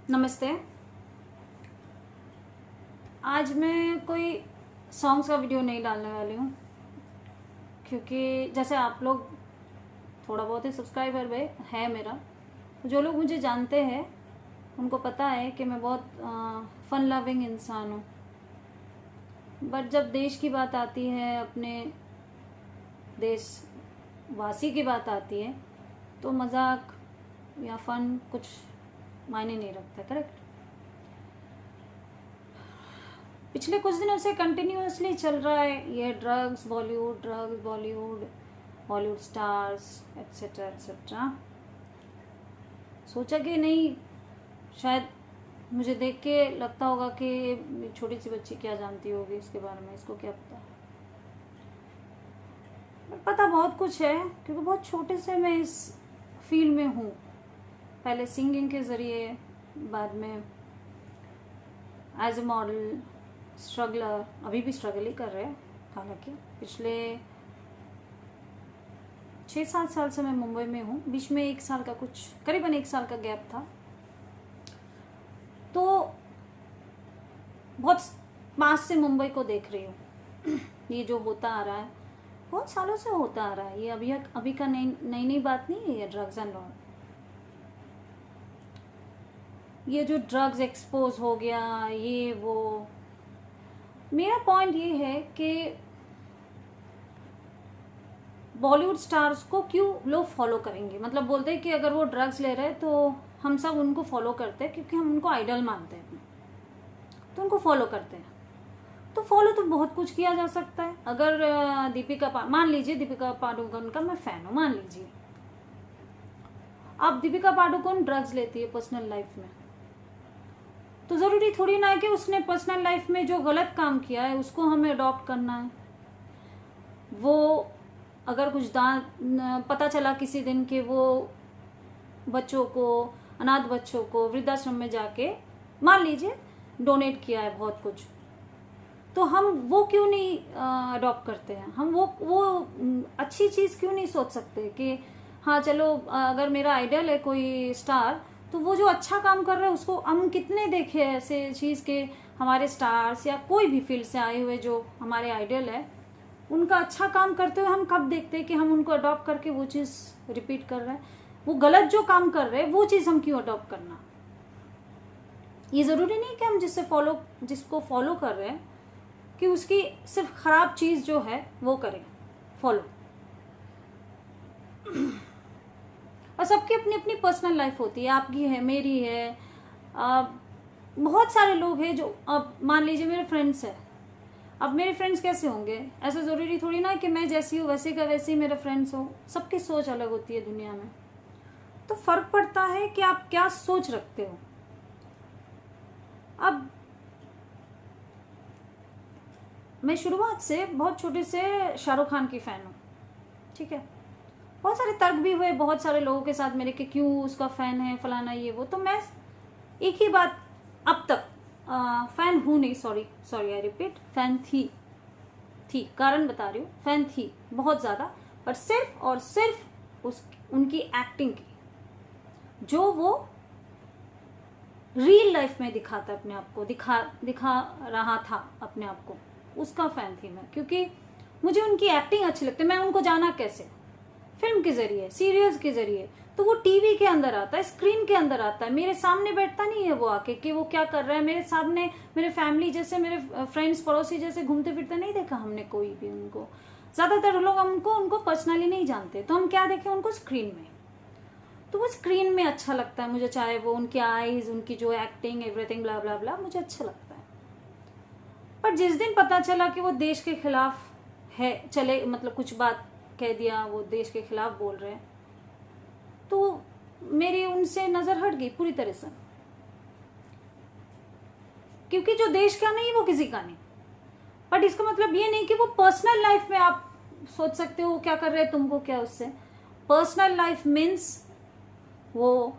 नमस्ते। आज मैं कोई सॉन्ग्स का वीडियो नहीं डालने वाली हूँ, क्योंकि जैसे आप लोग थोड़ा बहुत ही सब्सक्राइबर भी है मेरा, जो लोग मुझे जानते हैं उनको पता है कि मैं बहुत फन लविंग इंसान हूँ। बट जब देश की बात आती है, अपने देशवासी की बात आती है, तो मजाक या फन कुछ मायने नहीं रखता। करेक्ट। पिछले कुछ दिनों से कंटिन्यूअसली चल रहा है ये drugs Bollywood Bollywood stars etcetera etcetera. सोचा कि नहीं, शायद मुझे देख के लगता होगा कि छोटी सी बच्ची क्या जानती होगी इसके बारे में, इसको क्या पता। पता बहुत कुछ है, क्योंकि बहुत छोटे से मैं इस फील्ड में हूँ। पहले सिंगिंग के ज़रिए, बाद में एज ए मॉडल, स्ट्रगलर, अभी भी स्ट्रगल ही कर रहे हैं। हालांकि पिछले 6-7 साल से मैं मुंबई में हूँ। बीच में 1 साल का करीबन 1 साल का गैप था। तो बहुत पास से मुंबई को देख रही हूँ। ये जो होता आ रहा है बहुत सालों से होता आ रहा है। ये अभी का नई बात नहीं है। ये ड्रग्स एंड ऑल, ये जो ड्रग्स एक्सपोज हो गया, ये वो। मेरा पॉइंट ये है कि बॉलीवुड स्टार्स को क्यों लोग फॉलो करेंगे। मतलब बोलते हैं कि अगर वो ड्रग्स ले रहे हैं तो हम सब उनको फॉलो करते हैं, क्योंकि हम उनको आइडल मानते हैं, तो उनको फॉलो करते हैं। तो फॉलो तो बहुत कुछ किया जा सकता है। अगर मान लीजिए दीपिका पादुकोण का मैं फैन हूँ, मान लीजिए। अब दीपिका पादुकोण ड्रग्स लेती है पर्सनल लाइफ में, तो जरूरी थोड़ी ना है कि उसने पर्सनल लाइफ में जो गलत काम किया है उसको हमें अडॉप्ट करना है। वो अगर कुछ पता चला किसी दिन कि वो बच्चों को, अनाथ बच्चों को वृद्धाश्रम में जाके मान लीजिए डोनेट किया है बहुत कुछ, तो हम वो क्यों नहीं अडॉप्ट करते हैं। हम वो अच्छी चीज क्यों नहीं सोच सकते कि हाँ चलो, अगर मेरा आइडल है कोई स्टार, तो वो जो अच्छा काम कर रहा है उसको हम कितने देखे ऐसे चीज के, हमारे स्टार्स या कोई भी फील्ड से आए हुए जो हमारे आइडल है, उनका अच्छा काम करते हुए हम कब देखते हैं कि हम उनको अडॉप्ट करके वो चीज रिपीट कर रहे हैं। वो गलत जो काम कर रहे हैं वो चीज हम क्यों अडॉप्ट करना। ये जरूरी नहीं कि हम जिसको फॉलो कर रहे हैं कि उसकी सिर्फ खराब चीज जो है वो करें फॉलो। और सबकी अपनी अपनी पर्सनल लाइफ होती है, आपकी है, मेरी है, बहुत सारे लोग हैं जो, अब मान लीजिए मेरे फ्रेंड्स है। अब मेरे फ्रेंड्स कैसे होंगे, ऐसा जरूरी थोड़ी ना कि मैं जैसी हूँ वैसे का वैसे ही मेरे फ्रेंड्स हो। सबकी सोच अलग होती है दुनिया में, तो फर्क पड़ता है कि आप क्या सोच रखते हो। अब मैं शुरुआत से बहुत छोटे से शाहरुख खान की फैन हूँ, ठीक है। बहुत सारे तर्क भी हुए बहुत सारे लोगों के साथ मेरे कि क्यों उसका फैन है, फलाना ये वो। तो मैं एक ही बात, अब तक फैन हूं नहीं, सॉरी आई रिपीट, फैन थी, कारण बता रही हूँ, फैन थी बहुत ज्यादा, पर सिर्फ और सिर्फ उनकी एक्टिंग की, जो वो रियल लाइफ में दिखाता अपने आप को, दिखा रहा था अपने आप को, उसका फैन थी मैं। क्योंकि मुझे उनकी एक्टिंग अच्छी लगती है। मैं उनको जाना कैसे, फिल्म के जरिए, सीरियल्स के जरिए। तो वो टीवी के अंदर आता है, स्क्रीन के अंदर आता है, मेरे सामने बैठता नहीं है वो आके कि वो क्या कर रहा है मेरे सामने। मेरे फैमिली जैसे, मेरे फ्रेंड्स पड़ोसी जैसे घूमते फिरते नहीं देखा हमने कोई भी उनको। ज्यादातर लोग उनको पर्सनली नहीं जानते, तो हम क्या देखें उनको स्क्रीन में। तो वो स्क्रीन में अच्छा लगता है मुझे, चाहे वो उनकी आईज, उनकी जो एक्टिंग, एवरीथिंग ब्ला ब्ला ब्ला, मुझे अच्छा लगता है। पर जिस दिन पता चला कि वो देश के खिलाफ है, चले मतलब कुछ बात कह दिया, वो देश के खिलाफ बोल रहे हैं, तो मेरी उनसे नजर हट गई पूरी तरह से। क्योंकि जो देश का नहीं वो किसी का नहीं। बट इसका मतलब ये नहीं कि वो पर्सनल लाइफ में आप सोच सकते हो क्या कर रहे हैं, तुमको क्या उससे। पर्सनल लाइफ मीन्स वो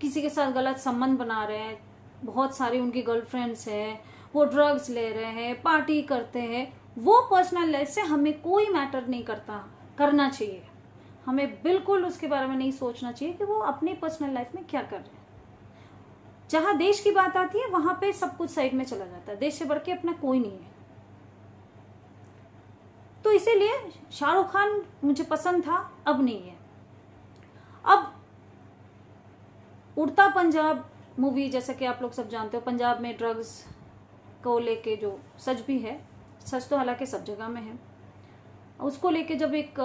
किसी के साथ गलत संबंध बना रहे हैं, बहुत सारी उनकी गर्लफ्रेंड्स है, वो ड्रग्स ले रहे हैं, पार्टी करते हैं, वो पर्सनल लाइफ से हमें कोई मैटर नहीं करना चाहिए। हमें बिल्कुल उसके बारे में नहीं सोचना चाहिए कि वो अपनी पर्सनल लाइफ में क्या कर रहे हैं। जहां देश की बात आती है वहां पे सब कुछ साइड में चला जाता है, देश से बढ़ के अपना कोई नहीं है। तो इसीलिए शाहरुख खान मुझे पसंद था, अब नहीं है। अब उड़ता पंजाब मूवी, जैसा कि आप लोग सब जानते हो, पंजाब में ड्रग्स को लेके जो सच भी है, सच तो हालांकि सब जगह में है, उसको लेके जब एक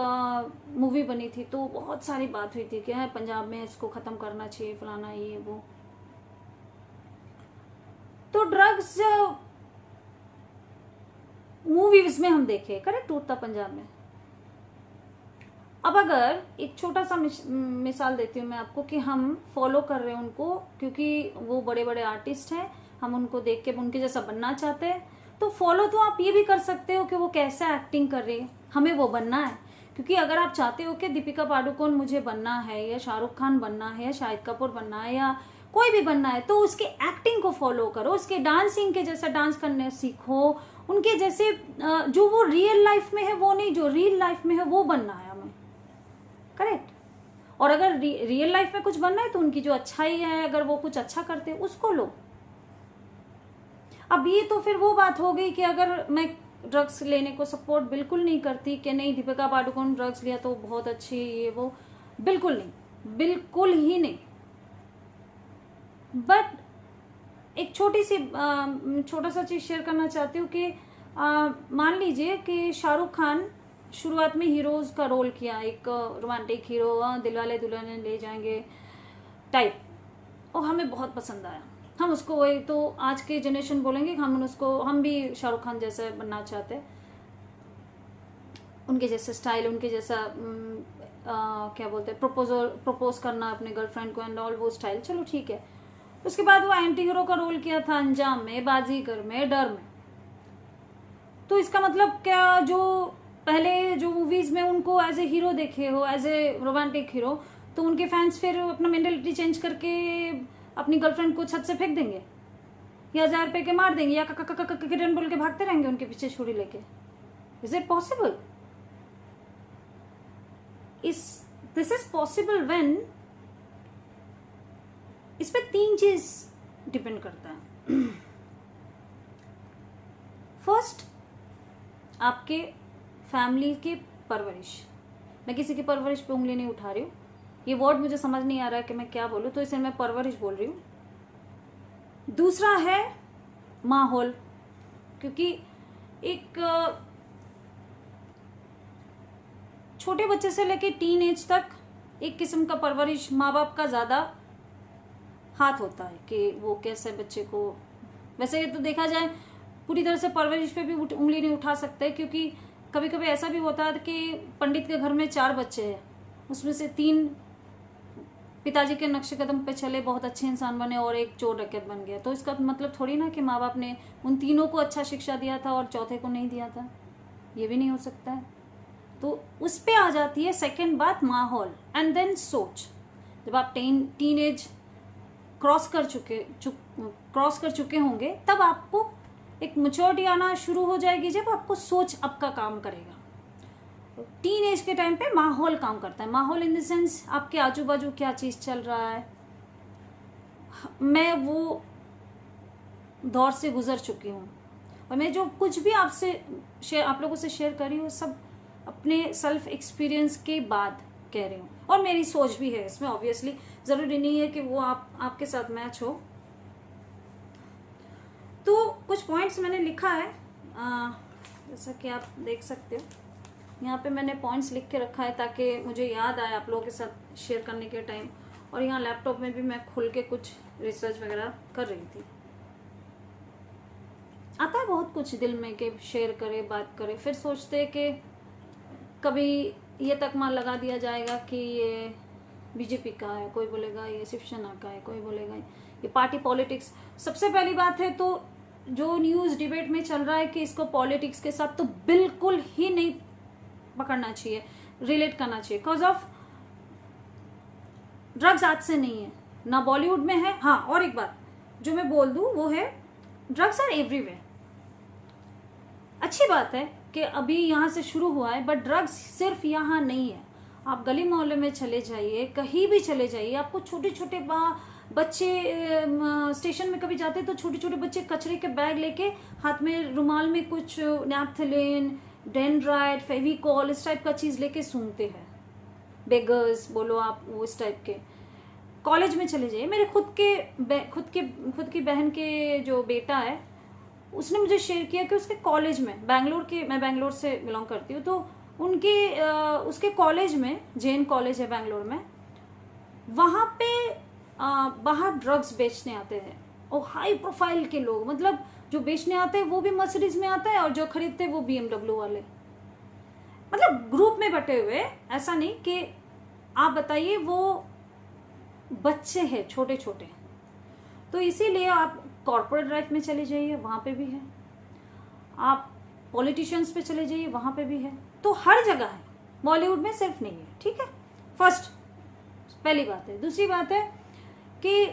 मूवी बनी थी तो बहुत सारी बात हुई थी कि है पंजाब में इसको खत्म करना चाहिए, फलाना ये वो। तो ड्रग्स मूवीज में हम देखे, करेक्ट, उड़ता पंजाब में। अब अगर एक छोटा सा मिसाल देती हूँ मैं आपको कि हम फॉलो कर रहे हैं उनको क्योंकि वो बड़े बड़े आर्टिस्ट हैं, हम उनको देख के उनके जैसा बनना चाहते हैं, तो फॉलो तो आप ये भी कर सकते हो कि वो कैसे एक्टिंग कर रही है, हमें वो बनना है। क्योंकि अगर आप चाहते हो कि दीपिका पादुकोण मुझे बनना है, या शाहरुख खान बनना है, या शाहिद कपूर बनना है, या कोई भी बनना है, तो उसके एक्टिंग को फॉलो करो, उसके डांसिंग के जैसा डांस करने सीखो, उनके जैसे जो वो रियल लाइफ में है वो नहीं, जो रियल लाइफ में है वो बनना है हमें, करेक्ट। और अगर रियल लाइफ में कुछ बनना है तो उनकी जो अच्छाई है, अगर वो कुछ अच्छा करते हैं उसको लो। अब ये तो फिर वो बात हो गई कि अगर मैं ड्रग्स लेने को सपोर्ट बिल्कुल नहीं करती कि नहीं दीपिका पादुकोण ड्रग्स लिया तो बहुत अच्छी, ये वो, बिल्कुल नहीं, बिल्कुल ही नहीं। बट एक छोटा सा चीज शेयर करना चाहती हूँ कि मान लीजिए कि शाहरुख खान शुरुआत में हीरोज का रोल किया, एक रोमांटिक हीरो, दिलवाले दुल्हनिया ले जाएंगे टाइप, और हमें बहुत पसंद आया। हम उसको, वही तो आज के जनरेशन बोलेंगे हम भी शाहरुख खान जैसा बनना चाहते हैं, उनके जैसे स्टाइल, उनके जैसा क्या बोलते हैं, प्रपोज करना अपने गर्लफ्रेंड को एंड ऑल, वो स्टाइल, चलो ठीक है। उसके बाद वो एंटी हीरो का रोल किया था अंजाम में, बाजीगर में, डर में। तो इसका मतलब क्या, जो पहले जो मूवीज में उनको एज ए हीरो देखे हो, एज ए रोमांटिक हीरो, तो उनके फैंस फिर अपना मेंटालिटी चेंज करके अपनी गर्लफ्रेंड को छत से फेंक देंगे, या 1000 रुपए के मार देंगे, या किरण बोल के भागते रहेंगे उनके पीछे छुरी लेके। Is it possible? This is possible when, इस पे 3 चीज डिपेंड करता है। फर्स्ट, आपके फैमिली की परवरिश। मैं किसी की परवरिश पे उंगली नहीं उठा रही हूँ, ये वर्ड मुझे समझ नहीं आ रहा है कि मैं क्या बोलूँ, तो इसे मैं परवरिश बोल रही हूँ। दूसरा है माहौल, क्योंकि एक छोटे बच्चे से लेके टीन एज तक एक किस्म का परवरिश माँ बाप का ज्यादा हाथ होता है कि वो कैसे बच्चे को, वैसे तो देखा जाए पूरी तरह से परवरिश पे भी उंगली नहीं उठा सकते, क्योंकि कभी कभी ऐसा भी होता है कि पंडित के घर में 4 बच्चे हैं, उसमें से 3 पिताजी के नक्शे कदम पे चले, बहुत अच्छे इंसान बने, और एक चोर डकैत बन गया। तो इसका मतलब थोड़ी ना कि माँ बाप ने उन तीनों को अच्छा शिक्षा दिया था और चौथे को नहीं दिया था, ये भी नहीं हो सकता है। तो उस पे आ जाती है सेकंड बात, माहौल, एंड देन सोच। जब आप टीन एज क्रॉस कर चुके होंगे, तब आपको एक मैच्योरिटी आना शुरू हो जाएगी, जब आपको सोच आपका काम करेगा। टीन एज के टाइम पे माहौल काम करता है। माहौल इन द सेंस आपके आजू बाजू क्या चीज चल रहा है। मैं वो दौर से गुजर चुकी हूँ, और मैं जो कुछ भी आप लोगों से शेयर कर रही हूँ, सब अपने सेल्फ एक्सपीरियंस के बाद कह रही हूँ, और मेरी सोच भी है इसमें। ऑब्वियसली जरूरी नहीं है कि वो आपके साथ मैच हो। तो कुछ पॉइंट्स मैंने लिखा है, जैसा कि आप देख सकते हो, यहाँ पे मैंने पॉइंट्स लिख के रखा है ताकि मुझे याद आए आप लोगों के साथ शेयर करने के टाइम। और यहाँ लैपटॉप में भी मैं खुल के कुछ रिसर्च वगैरह कर रही थी। आता है बहुत कुछ दिल में कि शेयर करे, बात करे, फिर सोचते कि कभी ये तकमा लगा दिया जाएगा कि ये बीजेपी का है, कोई बोलेगा ये शिवसेना का है, कोई बोलेगा ये पार्टी पॉलिटिक्स। सबसे पहली बात है तो जो न्यूज़ डिबेट में चल रहा है कि इसको पॉलिटिक्स के साथ तो बिल्कुल ही नहीं पकड़ना चाहिए, रिलेट करना चाहिए। बिकॉज ऑफ ड्रग्स आज से नहीं है, ना बॉलीवुड में है। हाँ, और एक बात जो मैं बोल दूं वो है, ड्रग्स आर एवरीवेयर। अच्छी बात है कि अभी यहाँ से शुरू हुआ है, बट ड्रग्स सिर्फ यहाँ नहीं है। आप गली मोहल्ले में चले जाइए, कहीं भी चले जाइए, आपको छोटे छोटे बच्चे स्टेशन में कभी जाते तो छोटे छोटे बच्चे कचरे के बैग लेके हाथ में रुमाल में कुछ नैप्थलिन, डेंड्राइट, फेविकॉल इस टाइप का चीज लेके सूंघते हैं। बेगर्स बोलो आप, वो इस टाइप के। कॉलेज में चले जाइए, मेरे खुद की बहन के जो बेटा है उसने मुझे शेयर किया कि उसके कॉलेज में, मैं बैंगलोर से बिलोंग करती हूँ, तो उसके कॉलेज में, जैन कॉलेज है बैंगलोर में, वहां पे बाहर ड्रग्स बेचने आते हैं और हाई प्रोफाइल के लोग, मतलब जो बेचने आते हैं वो भी मर्सिडीज में आता है और जो खरीदते हैं वो BMW वाले, मतलब ग्रुप में बटे हुए। ऐसा नहीं कि आप बताइए, वो बच्चे हैं छोटे छोटे। तो इसीलिए आप कॉर्पोरेट लाइफ में चले जाइए, वहां पे भी है। आप पॉलिटिशियंस पे चले जाइए, वहां पे भी है। तो हर जगह है, बॉलीवुड में सिर्फ नहीं है। ठीक है, फर्स्ट पहली बात है। दूसरी बात है कि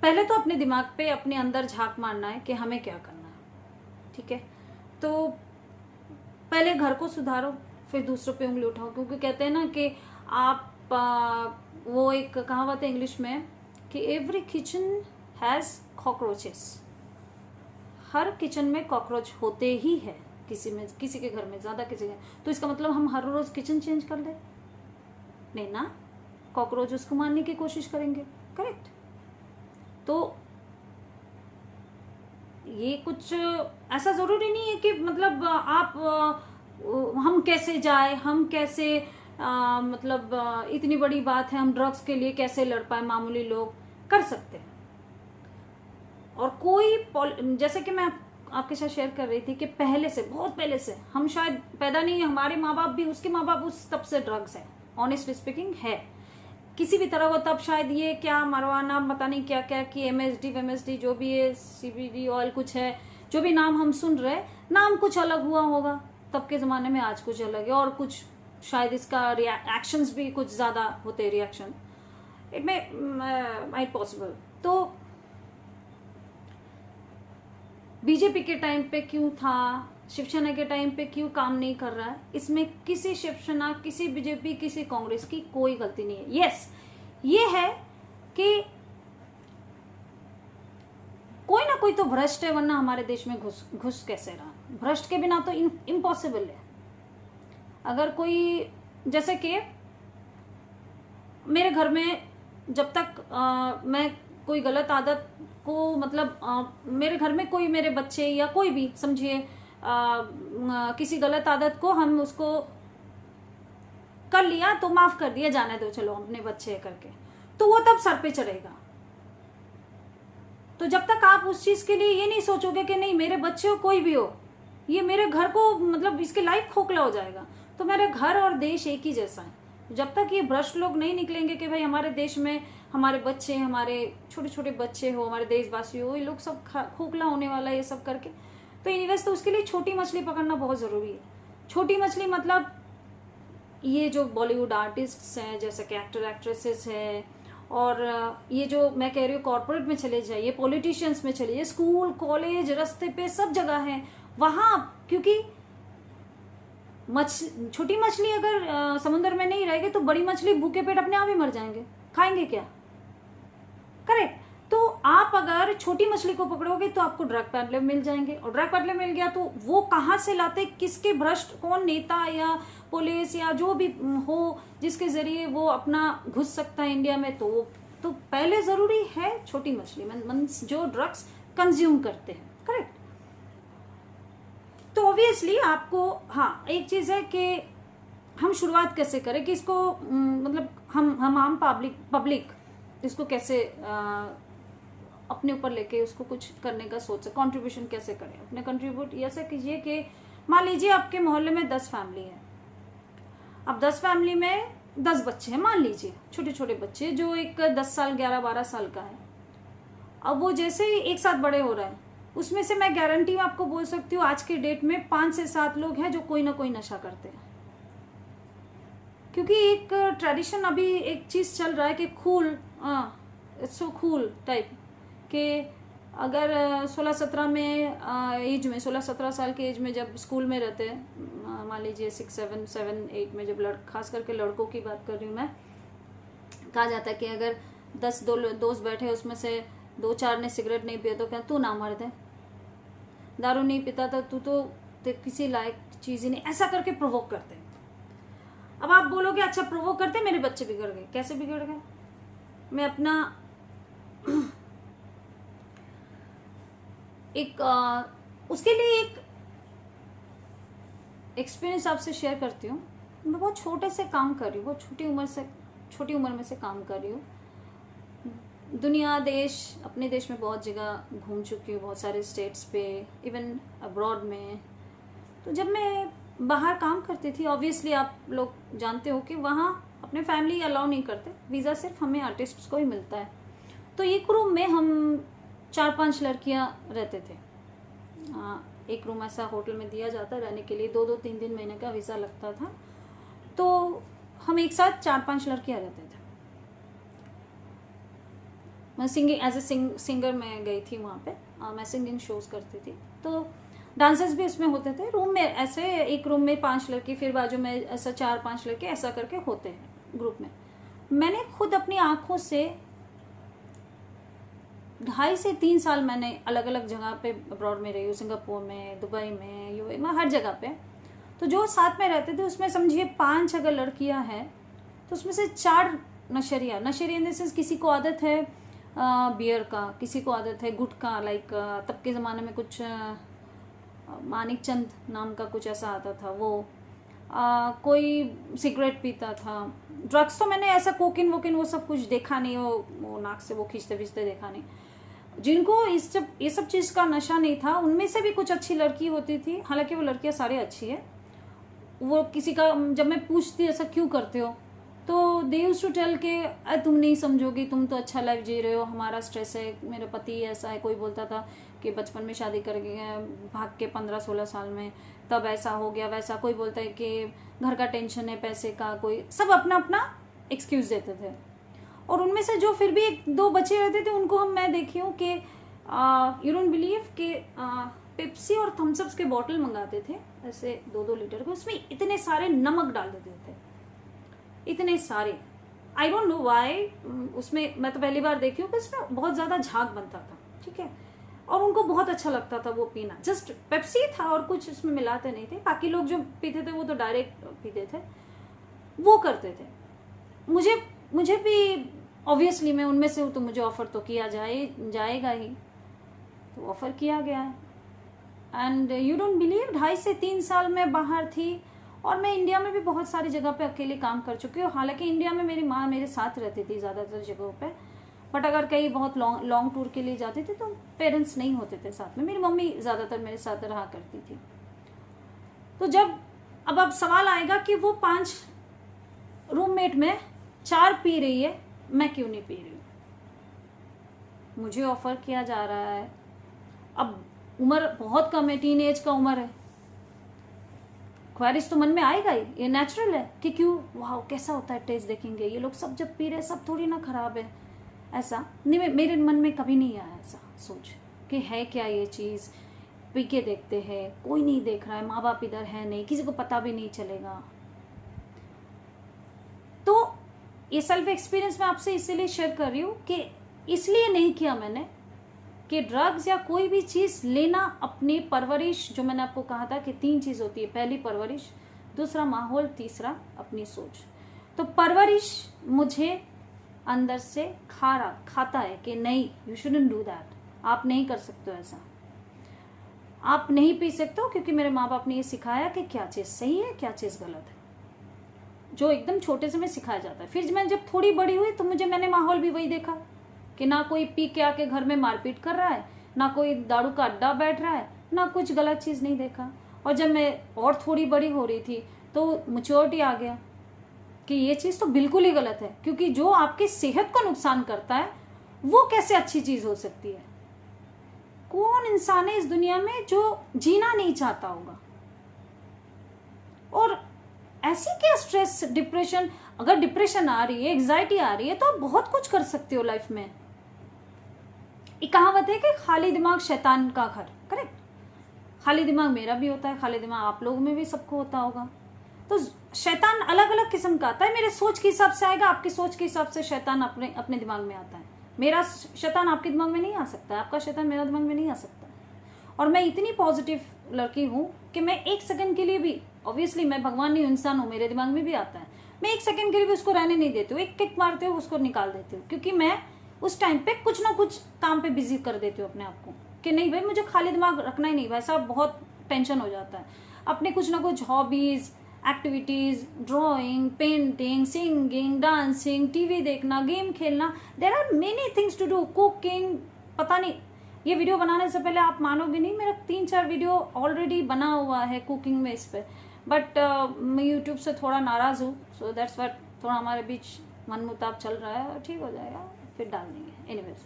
पहले तो अपने दिमाग पे अपने अंदर झांक मारना है कि हमें क्या करना है। ठीक है, तो पहले घर को सुधारो, फिर दूसरों पे उंगली उठाओ। क्योंकि कहते हैं ना कि आप वो एक कहावत है इंग्लिश में कि every kitchen has cockroaches, her kitchen में कॉकरोच होते ही है, किसी के घर में ज्यादा, किसी के। तो इसका मतलब हम हर रोज किचन चेंज कर ले? नहीं ना, कॉकरोच उसको मारने की कोशिश करेंगे। करेक्ट। तो ये कुछ ऐसा जरूरी नहीं है कि मतलब आप हम कैसे जाए, हम कैसे मतलब इतनी बड़ी बात है, हम ड्रग्स के लिए कैसे लड़ पाए, मामूली लोग कर सकते हैं। और कोई जैसे कि मैं आपके साथ शेयर कर रही थी कि पहले से, बहुत पहले से, हम शायद पैदा नहीं, हमारे माँ बाप भी, उसके माँ बाप उस तब से ड्रग्स है, ऑनेस्टली स्पीकिंग है किसी भी तरह वो। तब शायद ये क्या मरवाना, पता नहीं क्या क्या कि MSD जो भी है, CBD ऑयल कुछ है, जो भी नाम हम सुन रहे, नाम कुछ अलग हुआ होगा तब के जमाने में, आज कुछ अलग है। और कुछ शायद इसका एक्शंस भी कुछ ज्यादा होते हैं, रिएक्शन इट माइट पॉसिबल। तो बीजेपी के टाइम पे क्यों था, शिवसेना के टाइम पे क्यों काम नहीं कर रहा है, इसमें किसी शिवसेना, किसी बीजेपी, किसी कांग्रेस की कोई गलती नहीं है। यस, ये है कि कोई ना कोई तो भ्रष्ट है, वरना हमारे देश में घुस कैसे रहा। भ्रष्ट के बिना तो इम्पॉसिबल है। अगर कोई, जैसे कि मेरे घर में जब तक मैं कोई गलत आदत को, मतलब मेरे घर में कोई, मेरे बच्चे या कोई भी समझिए किसी गलत आदत को हम उसको कर लिया तो माफ कर दिया, जाने दो, चलो अपने बच्चे करके, तो वो तब सर पे चढ़ेगा। तो जब तक आप उस चीज के लिए ये नहीं सोचोगे कि नहीं मेरे बच्चे हो, कोई भी हो, ये मेरे घर को, मतलब इसकी लाइफ खोखला हो जाएगा, तो मेरे घर और देश एक ही जैसा है। जब तक ये भ्रष्ट लोग नहीं निकलेंगे कि भाई हमारे देश में हमारे बच्चे, हमारे छोटे छोटे बच्चे हो, हमारे देशवासी हो, ये लोग सब खोखला होने वाला है ये सब करके। तो इन्वेस्ट, तो उसके लिए छोटी मछली पकड़ना बहुत जरूरी है। छोटी मछली मतलब ये जो बॉलीवुड आर्टिस्ट हैं, जैसे कि एक्टर एक्ट्रेसेस हैं, और ये जो मैं कह रही हूँ कॉर्पोरेट में चले जाइए, पॉलिटिशियंस में चले जाइए, स्कूल कॉलेज रास्ते पे सब जगह है वहां। क्योंकि छोटी मछली अगर समुद्र में नहीं रहेगी तो बड़ी मछली भूखे पेट अपने आप ही मर जाएंगे, खाएंगे क्या। करेक्ट। तो आप अगर छोटी मछली को पकड़ोगे तो आपको ड्रग पैडलर मिल जाएंगे, और ड्रग पैडलर मिल गया तो वो कहाँ से लाते, किसके भ्रष्ट, कौन नेता या पुलिस या जो भी हो जिसके जरिए वो अपना घुस सकता है इंडिया में, तो पहले जरूरी है छोटी मछली जो ड्रग्स कंज्यूम करते हैं। करेक्ट। तो ऑब्वियसली आपको, हाँ एक चीज है कि हम शुरुआत कैसे करें, कि इसको मतलब हम आम पब्लिक इसको कैसे अपने ऊपर लेके उसको कुछ करने का सोचे, कंट्रीब्यूशन कैसे करें, अपने कंट्रीब्यूट ऐसे कीजिए कि मान लीजिए आपके मोहल्ले में 10 फैमिली है। अब 10 फैमिली में 10 बच्चे हैं, मान लीजिए छोटे छोटे बच्चे, जो एक 10 साल 11-12 साल का है। अब वो जैसे ही एक साथ बड़े हो रहे हैं, उसमें से मैं गारंटी आपको बोल सकती हूँ आज के डेट में 5 से 7 लोग हैं जो कोई ना कोई नशा करते हैं। क्योंकि एक ट्रेडिशन, अभी एक चीज चल रहा है कि cool, it's so cool type कि अगर 16-17 में एज में, 16-17 साल के एज में जब स्कूल में रहते हैं, मान लीजिए 6, 7, 8 में जब खास करके लड़कों की बात कर रही हूँ मैं, कहा जाता है कि अगर 10 दोस्त बैठे उसमें से 2-4 ने सिगरेट नहीं पिया तो क्या तू ना मर्द है, दारू नहीं पीता तो तू तो किसी लायक चीज ही नहीं, ऐसा करके प्रोवोक करते हैं। अब आप बोलोगे अच्छा प्रोवोक करते मेरे बच्चे बिगड़ गए, कैसे बिगड़ गए? मैं अपना उसके लिए एक एक्सपीरियंस आपसे शेयर करती हूँ। मैं बहुत छोटे से काम कर रही हूँ, बहुत छोटी उम्र में से काम कर रही हूँ। दुनिया देश अपने देश में बहुत जगह घूम चुकी हूँ, बहुत सारे स्टेट्स पे, इवन अब्रॉड में। तो जब मैं बाहर काम करती थी, ऑब्वियसली आप लोग जानते हो कि वहाँ अपने फैमिली अलाउ नहीं करते, वीज़ा सिर्फ हमें आर्टिस्ट्स को ही मिलता है। तो एक रूम में हम 4-5 लड़कियाँ रहते थे। एक रूम ऐसा होटल में दिया जाता है रहने के लिए, 2-2, 3-3 महीने का वीज़ा लगता था। तो हम एक साथ 4-5 लड़कियाँ रहते थे। मैं सिंगिंग एज ए सिंगर मैं गई थी वहाँ पे, मैं सिंगिंग शोज करती थी, तो डांसेस भी उसमें होते थे। रूम में ऐसे एक रूम में 5 लड़की, फिर बाजू में ऐसा 4-5 लड़के, ऐसा करके होते हैं ग्रुप में। मैंने खुद अपनी आंखों से 2.5 से 3 साल मैंने अलग अलग जगह पे अब्रॉड में रही हूँ, सिंगापुर में, दुबई में, यूएई में, हर जगह पे। तो जो साथ में रहते थे उसमें समझिए 5 अगर लड़कियां हैं तो उसमें से 4 नशेरिया इन द सेंस, किसी को आदत है बियर का, किसी को आदत है गुटखा, लाइक तब के ज़माने में कुछ मानिक चंद नाम का कुछ ऐसा आता था वो, कोई सिगरेट पीता था। ड्रग्स तो मैंने ऐसा कोकिन वोकिन वो सब कुछ देखा नहीं, वो नाक से वो खींचते खींचते देखा नहीं। जिनको ये सब चीज़ का नशा नहीं था उनमें से भी कुछ अच्छी लड़की होती थी, हालांकि वो लड़कियां सारी अच्छी है। वो किसी का जब मैं पूछती ऐसा क्यों करते हो तो दे यूज्ड टू टेल के तुम नहीं समझोगी, तुम तो अच्छा लाइफ जी रहे हो, हमारा स्ट्रेस है, मेरा पति ऐसा है। कोई बोलता था कि बचपन में शादी कर गए भाग के 15-16 साल में, तब ऐसा हो गया वैसा। कोई बोलता है कि घर का टेंशन है, पैसे का, कोई सब अपना अपना एक्सक्यूज देते थे। और उनमें से जो फिर भी 1-2 बचे रहते थे उनको मैं देखी हूँ कि यू डोंट बिलीव कि पेप्सी और थम्सअप्स के बॉटल मंगाते थे ऐसे 2-2 लीटर के, उसमें इतने सारे नमक डाल देते थे, इतने सारे। I don't know why. उसमें मैं तो पहली बार देखी हूँ कि उसमें बहुत ज्यादा झाग बनता था, ठीक है, और उनको बहुत अच्छा लगता था वो पीना। जस्ट पेप्सी था और कुछ उसमें मिलाते नहीं थे। बाकी लोग जो पीते थे वो तो डायरेक्ट पीते थे, वो करते थे। मुझे भी ऑब्वियसली मैं उनमें से हूँ तो मुझे ऑफर तो किया जाएगा ही, तो ऑफर किया गया है। एंड यू डोंट बिलीव 2.5 से 3 साल में बाहर थी, और मैं इंडिया में भी बहुत सारी जगह पे अकेले काम कर चुकी हूँ। हालांकि इंडिया में मेरी माँ मेरे साथ रहती थी ज़्यादातर जगहों पे, बट अगर कहीं बहुत लॉन्ग टूर के लिए जाती थी तो पेरेंट्स नहीं होते थे साथ में, मेरी मम्मी ज़्यादातर मेरे साथ रहा करती थी। तो जब अब सवाल आएगा कि वो 5 रूममेट में 4 पी रही है, मैं क्यों नहीं पी रही हूँ? मुझे ऑफर किया जा रहा है, अब उम्र बहुत कम है, टीन एज का उम्र है, ख्वाहिश तो मन में आएगा ही, ये नेचुरल है कि क्यों, वाह कैसा होता है टेस्ट देखेंगे, ये लोग सब जब पी रहे सब थोड़ी ना खराब है। ऐसा नहीं, मेरे मन में कभी नहीं आया ऐसा सोच कि है क्या ये चीज़, पी के देखते हैं, कोई नहीं देख रहा है, माँ बाप इधर है नहीं, किसी को पता भी नहीं चलेगा। तो ये सेल्फ एक्सपीरियंस मैं आपसे इसीलिए शेयर कर रही हूँ कि इसलिए नहीं किया मैंने कि ड्रग्स या कोई भी चीज़ लेना अपनी परवरिश, जो मैंने आपको कहा था कि 3 चीज़ होती है, पहली परवरिश, दूसरा माहौल, तीसरा अपनी सोच। तो परवरिश मुझे अंदर से खाता है कि नहीं, यू शुडंट डू दैट, आप नहीं कर सकते हो ऐसा, आप नहीं पी सकते हो, क्योंकि मेरे माँ बाप ने ये सिखाया कि क्या चीज़ सही है क्या चीज़ गलत है, जो एकदम छोटे से में सिखाया जाता है। फिर मैं जब थोड़ी बड़ी हुई तो मैंने माहौल भी वही देखा कि ना कोई पी के आके घर में मारपीट कर रहा है, ना कोई दारू का अड्डा बैठ रहा है, ना कुछ गलत चीज़ नहीं देखा। और जब मैं और थोड़ी बड़ी हो रही थी तो मैच्योरिटी आ गया कि ये चीज़ तो बिल्कुल ही गलत है, क्योंकि जो आपकी सेहत को नुकसान करता है वो कैसे अच्छी चीज़ हो सकती है। कौन इंसान है इस दुनिया में जो जीना नहीं चाहता होगा? और ऐसी क्या स्ट्रेस, डिप्रेशन, अगर डिप्रेशन आ रही है, एंजाइटी आ रही है, तो आप बहुत कुछ कर सकते हो लाइफ में। एक कहावत है कि खाली दिमाग शैतान का घर, करेक्ट? खाली दिमाग मेरा भी होता है, खाली दिमाग आप लोगों में भी सबको होता होगा। तो शैतान अलग अलग किस्म का आता है, मेरे सोच के हिसाब से आएगा, आपकी सोच के हिसाब से शैतान अपने अपने दिमाग में आता है। मेरा शैतान आपके दिमाग में नहीं आ सकता, आपका शैतान मेरा दिमाग में नहीं आ सकता। और मैं इतनी पॉजिटिव लड़की हूँ कि मैं एक सेकंड के लिए भी, ऑब्वियसली मैं भगवान नहीं इंसान हूँ, मेरे दिमाग में भी आता है, मैं एक सेकंड के लिए भी उसको रहने नहीं देती हूँ, एक किक मारते हुए उसको निकाल देती हूँ, क्योंकि मैं उस टाइम पे कुछ ना कुछ काम पे बिजी कर देती हूँ अपने आप को कि नहीं भाई मुझे खाली दिमाग रखना ही नहीं, वैसा बहुत टेंशन हो जाता है। अपने कुछ ना कुछ hobbies, activities, drawing, painting, singing, dancing, TV देखना, गेम खेलना, there are many things to do, cooking, पता नहीं। ये वीडियो बनाने से पहले आप मानोगे नहीं, मेरा 3-4 वीडियो ऑलरेडी बना हुआ है कुकिंग में इस पे, बट मैं यूट्यूब से थोड़ा नाराज हूँ, सो दैट्स व्हाट, थोड़ा हमारे बीच मन मुताब चल रहा है, ठीक हो जाएगा, फिर डाल देंगे। एनीवेज,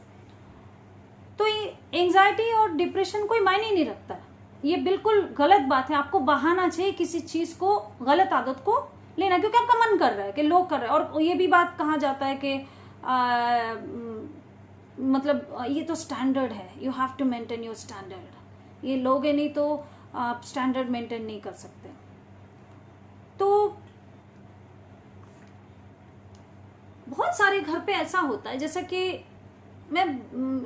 तो ये एंजाइटी और डिप्रेशन कोई मायने नहीं रखता, ये बिल्कुल गलत बात है। आपको बहाना चाहिए किसी चीज को, गलत आदत को लेना, क्योंकि आपका मन कर रहा है कि लोग कर रहे हैं। और ये भी बात कहा जाता है कि मतलब ये तो स्टैंडर्ड है, you have to maintain your standard, ये लोग है नहीं तो आप स्टैंडर्ड मेंटेन नहीं कर सकते। तो बहुत सारे घर पे ऐसा होता है, जैसा कि मैं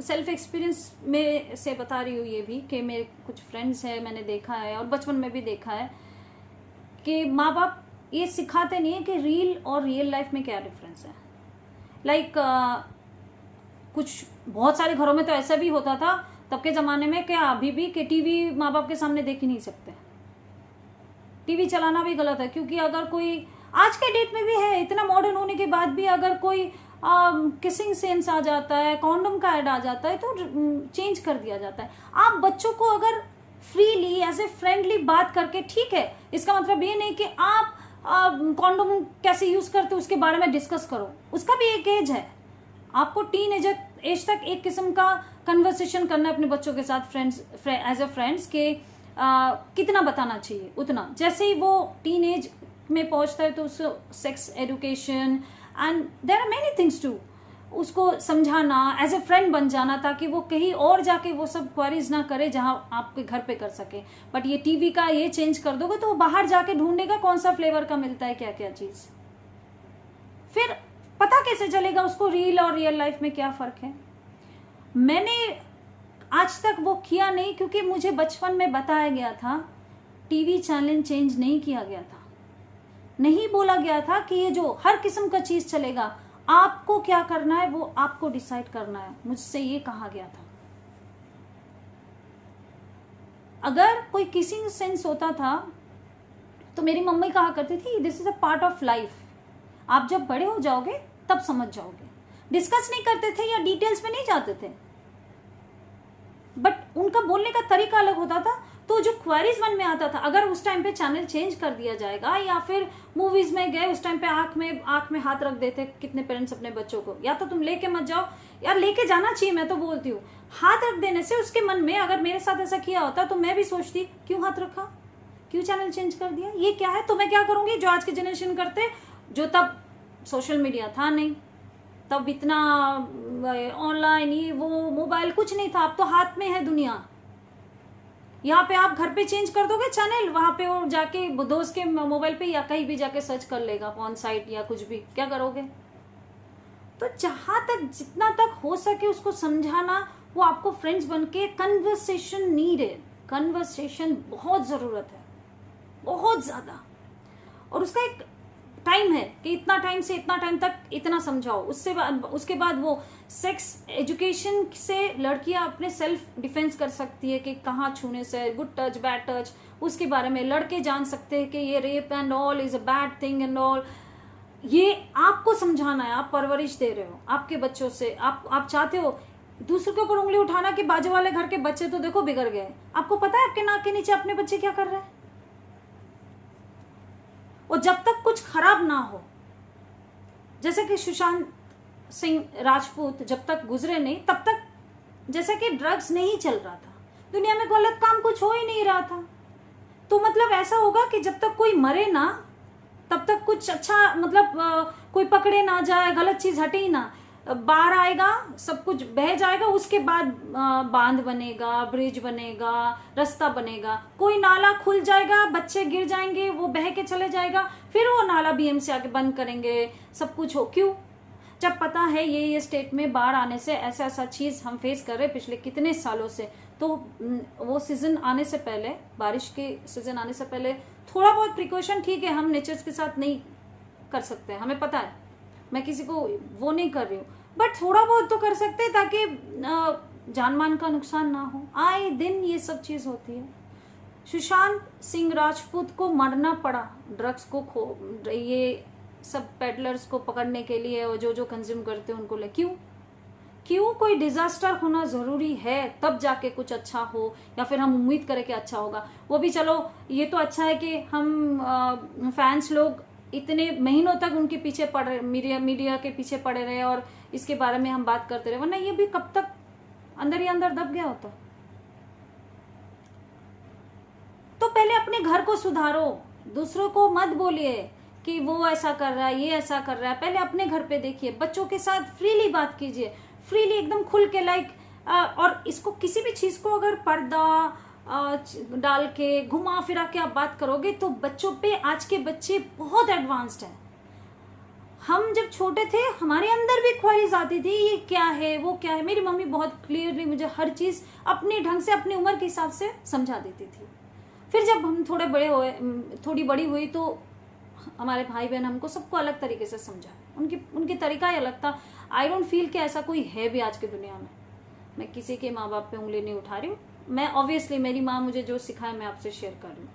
सेल्फ एक्सपीरियंस में से बता रही हूँ ये भी, कि मेरे कुछ फ्रेंड्स हैं, मैंने देखा है और बचपन में भी देखा है कि माँ बाप ये सिखाते नहीं है कि रील और रियल लाइफ में क्या डिफरेंस है। लाइक कुछ बहुत सारे घरों में तो ऐसा भी होता था तब के ज़माने में, क्या अभी भी, कि टीवी माँ बाप के सामने देख ही नहीं सकते, टीवी चलाना भी गलत है, क्योंकि अगर कोई, आज के डेट में भी है, इतना मॉडर्न होने के बाद भी अगर कोई किसिंग सेंस आ जाता है, कॉन्डम का ऐड आ जाता है, तो चेंज कर दिया जाता है। आप बच्चों को अगर फ्रीली एज ए फ्रेंडली बात करके, ठीक है, इसका मतलब ये नहीं कि आप कॉन्डम कैसे यूज करते हो उसके बारे में डिस्कस करो, उसका भी एक एज है, आपको टीन एज तक एक किस्म का कन्वर्सेशन करना है अपने बच्चों के साथ, फ्रेंड्स एज ए फ्रेंड्स के कितना बताना चाहिए उतना। जैसे ही वो टीन एज में पहुंचता है तो उसको sex education and there are many things to, उसको समझाना, एज ए फ्रेंड बन जाना, ताकि वो कहीं और जाके वो सब क्वेरीज ना करे जहां आपके घर पे कर सके। बट ये टीवी का ये चेंज कर दोगे तो वो बाहर जाके ढूंढेगा कौन सा फ्लेवर का मिलता है, क्या क्या चीज, फिर पता कैसे चलेगा उसको रील और रियल लाइफ में क्या फर्क है। मैंने आज तक वो किया नहीं, क्योंकि मुझे बचपन में बताया गया था, टीवी चैनल चेंज नहीं किया गया था, नहीं बोला गया था कि ये जो हर किस्म का चीज चलेगा, आपको क्या करना है वो आपको डिसाइड करना है, मुझसे ये कहा गया था। अगर कोई किसिंग सेंस होता था तो मेरी मम्मी कहा करती थी, this is a part of life, आप जब बड़े हो जाओगे तब समझ जाओगे। डिस्कस नहीं करते थे या डिटेल्स में नहीं जाते थे, बट उनका बोलने का तरीका अलग होता था। तो जो क्वेरीज मन में आता था, अगर उस टाइम पे चैनल चेंज कर दिया जाएगा, या फिर मूवीज में गए उस टाइम पे आंख में हाथ रख देते कितने पेरेंट्स अपने बच्चों को, या तो तुम लेके मत जाओ, यार लेके जाना चाहिए, मैं तो बोलती हूँ, हाथ रख देने से उसके मन में, अगर मेरे साथ ऐसा किया होता तो मैं भी सोचती क्यों हाथ रखा, क्यों चैनल चेंज कर दिया, ये क्या है। तो मैं क्या करूंगी, जो आज के जनरेशन करते, जो तब सोशल मीडिया था नहीं, तब इतना ऑनलाइन ये वो मोबाइल कुछ नहीं था, अब तो हाथ में है दुनिया। यहाँ पे आप घर पे चेंज कर दोगे चैनल, वहां पे वो जाके दोस्त के मोबाइल पे या कहीं भी जाके सर्च कर लेगा, ऑन साइट या कुछ भी, क्या करोगे। तो जहां तक जितना तक हो सके उसको समझाना, वो आपको फ्रेंड्स बन के, कन्वर्सेशन नीडेड, कन्वर्सेशन बहुत जरूरत है, बहुत ज्यादा। और उसका एक टाइम है कि इतना टाइम से इतना टाइम तक इतना समझाओ, उसके बाद वो सेक्स एजुकेशन से लड़कियां अपने सेल्फ डिफेंस कर सकती है कि कहाँ छूने से, गुड टच बैड टच, उसके बारे में लड़के जान सकते हैं कि ये rape and all is a bad thing and all. ये आपको समझाना है, आप परवरिश दे रहे हो आपके बच्चों से, आप चाहते हो दूसरों के ऊपर उंगली उठाना कि बाजू वाले घर के बच्चे तो देखो बिगड़ गए। आपको पता है आपके नाक के नीचे अपने बच्चे क्या कर रहे हैं। और जब तक कुछ खराब ना हो, जैसे कि सुशांत सिंह राजपूत जब तक गुजरे नहीं, तब तक जैसे कि ड्रग्स नहीं चल रहा था, दुनिया में गलत काम कुछ हो ही नहीं रहा था। तो मतलब ऐसा होगा कि जब तक कोई मरे ना, तब तक कुछ अच्छा, मतलब कोई पकड़े ना जाए, गलत चीज हटे ही ना। बाढ़ आएगा, सब कुछ बह जाएगा, उसके बाद बांध बनेगा, ब्रिज बनेगा, रास्ता बनेगा। कोई नाला खुल जाएगा, बच्चे गिर जाएंगे, वो बह के चले जाएगा, फिर वो नाला बीएमसी आके बंद करेंगे, सब कुछ हो। क्यों? जब पता है ये स्टेट में बाढ़ आने से ऐसा ऐसा चीज हम फेस कर रहे हैं पिछले कितने सालों से, तो वो सीजन आने से पहले, बारिश के सीजन आने से पहले थोड़ा बहुत प्रिकॉशन ठीक है, हम नेचर्स के साथ नहीं कर सकते, हमें पता है, मैं किसी को वो नहीं कर रही हूँ, बट थोड़ा बहुत तो कर सकते हैं ताकि जान मान का नुकसान ना हो। आए दिन ये सब चीज होती है। सुशांत सिंह राजपूत को मरना पड़ा ड्रग्स को ये सब पेडलर्स को पकड़ने के लिए, और जो कंज्यूम करते हैं उनको ले। क्यों? कोई डिजास्टर होना जरूरी है तब जाके कुछ अच्छा हो, या फिर हम उम्मीद करें कि अच्छा होगा। वो भी चलो, ये तो अच्छा है कि हम फैंस लोग इतने महीनों तक उनके पीछे पड़े, मीडिया के पीछे पड़े रहे और इसके बारे में हम बात करते रहे, वरना ये भी कब तक अंदर ही अंदर दब गया होता। तो पहले अपने घर को सुधारो, दूसरों को मत बोलिए कि वो ऐसा कर रहा है, ये ऐसा कर रहा है। पहले अपने घर पे देखिए, बच्चों के साथ फ्रीली बात कीजिए, फ्रीली एकदम खुल के, और इसको किसी भी चीज को अगर पर्दा डाल के घुमा फिरा के आप बात करोगे तो बच्चों पे, आज के बच्चे बहुत एडवांस्ड हैं। हम जब छोटे थे हमारे अंदर भी ख्वाहिश आती थी, ये क्या है, वो क्या है। मेरी मम्मी बहुत क्लियरली मुझे हर चीज अपने ढंग से, अपनी उम्र के हिसाब से समझा देती थी। फिर जब हम थोड़े बड़े हुए, थोड़ी बड़ी हुई, तो हमारे भाई बहन हमको सबको अलग तरीके से समझा, उनकी तरीका ही अलग था। आई डोंट फील कि ऐसा कोई है भी आज की दुनिया में। मैं किसी के माँ बाप पे उंगली नहीं उठा रही हूँ, मैं ऑब्वियसली मेरी माँ मुझे जो सिखाए मैं आपसे शेयर कर रही हूँ।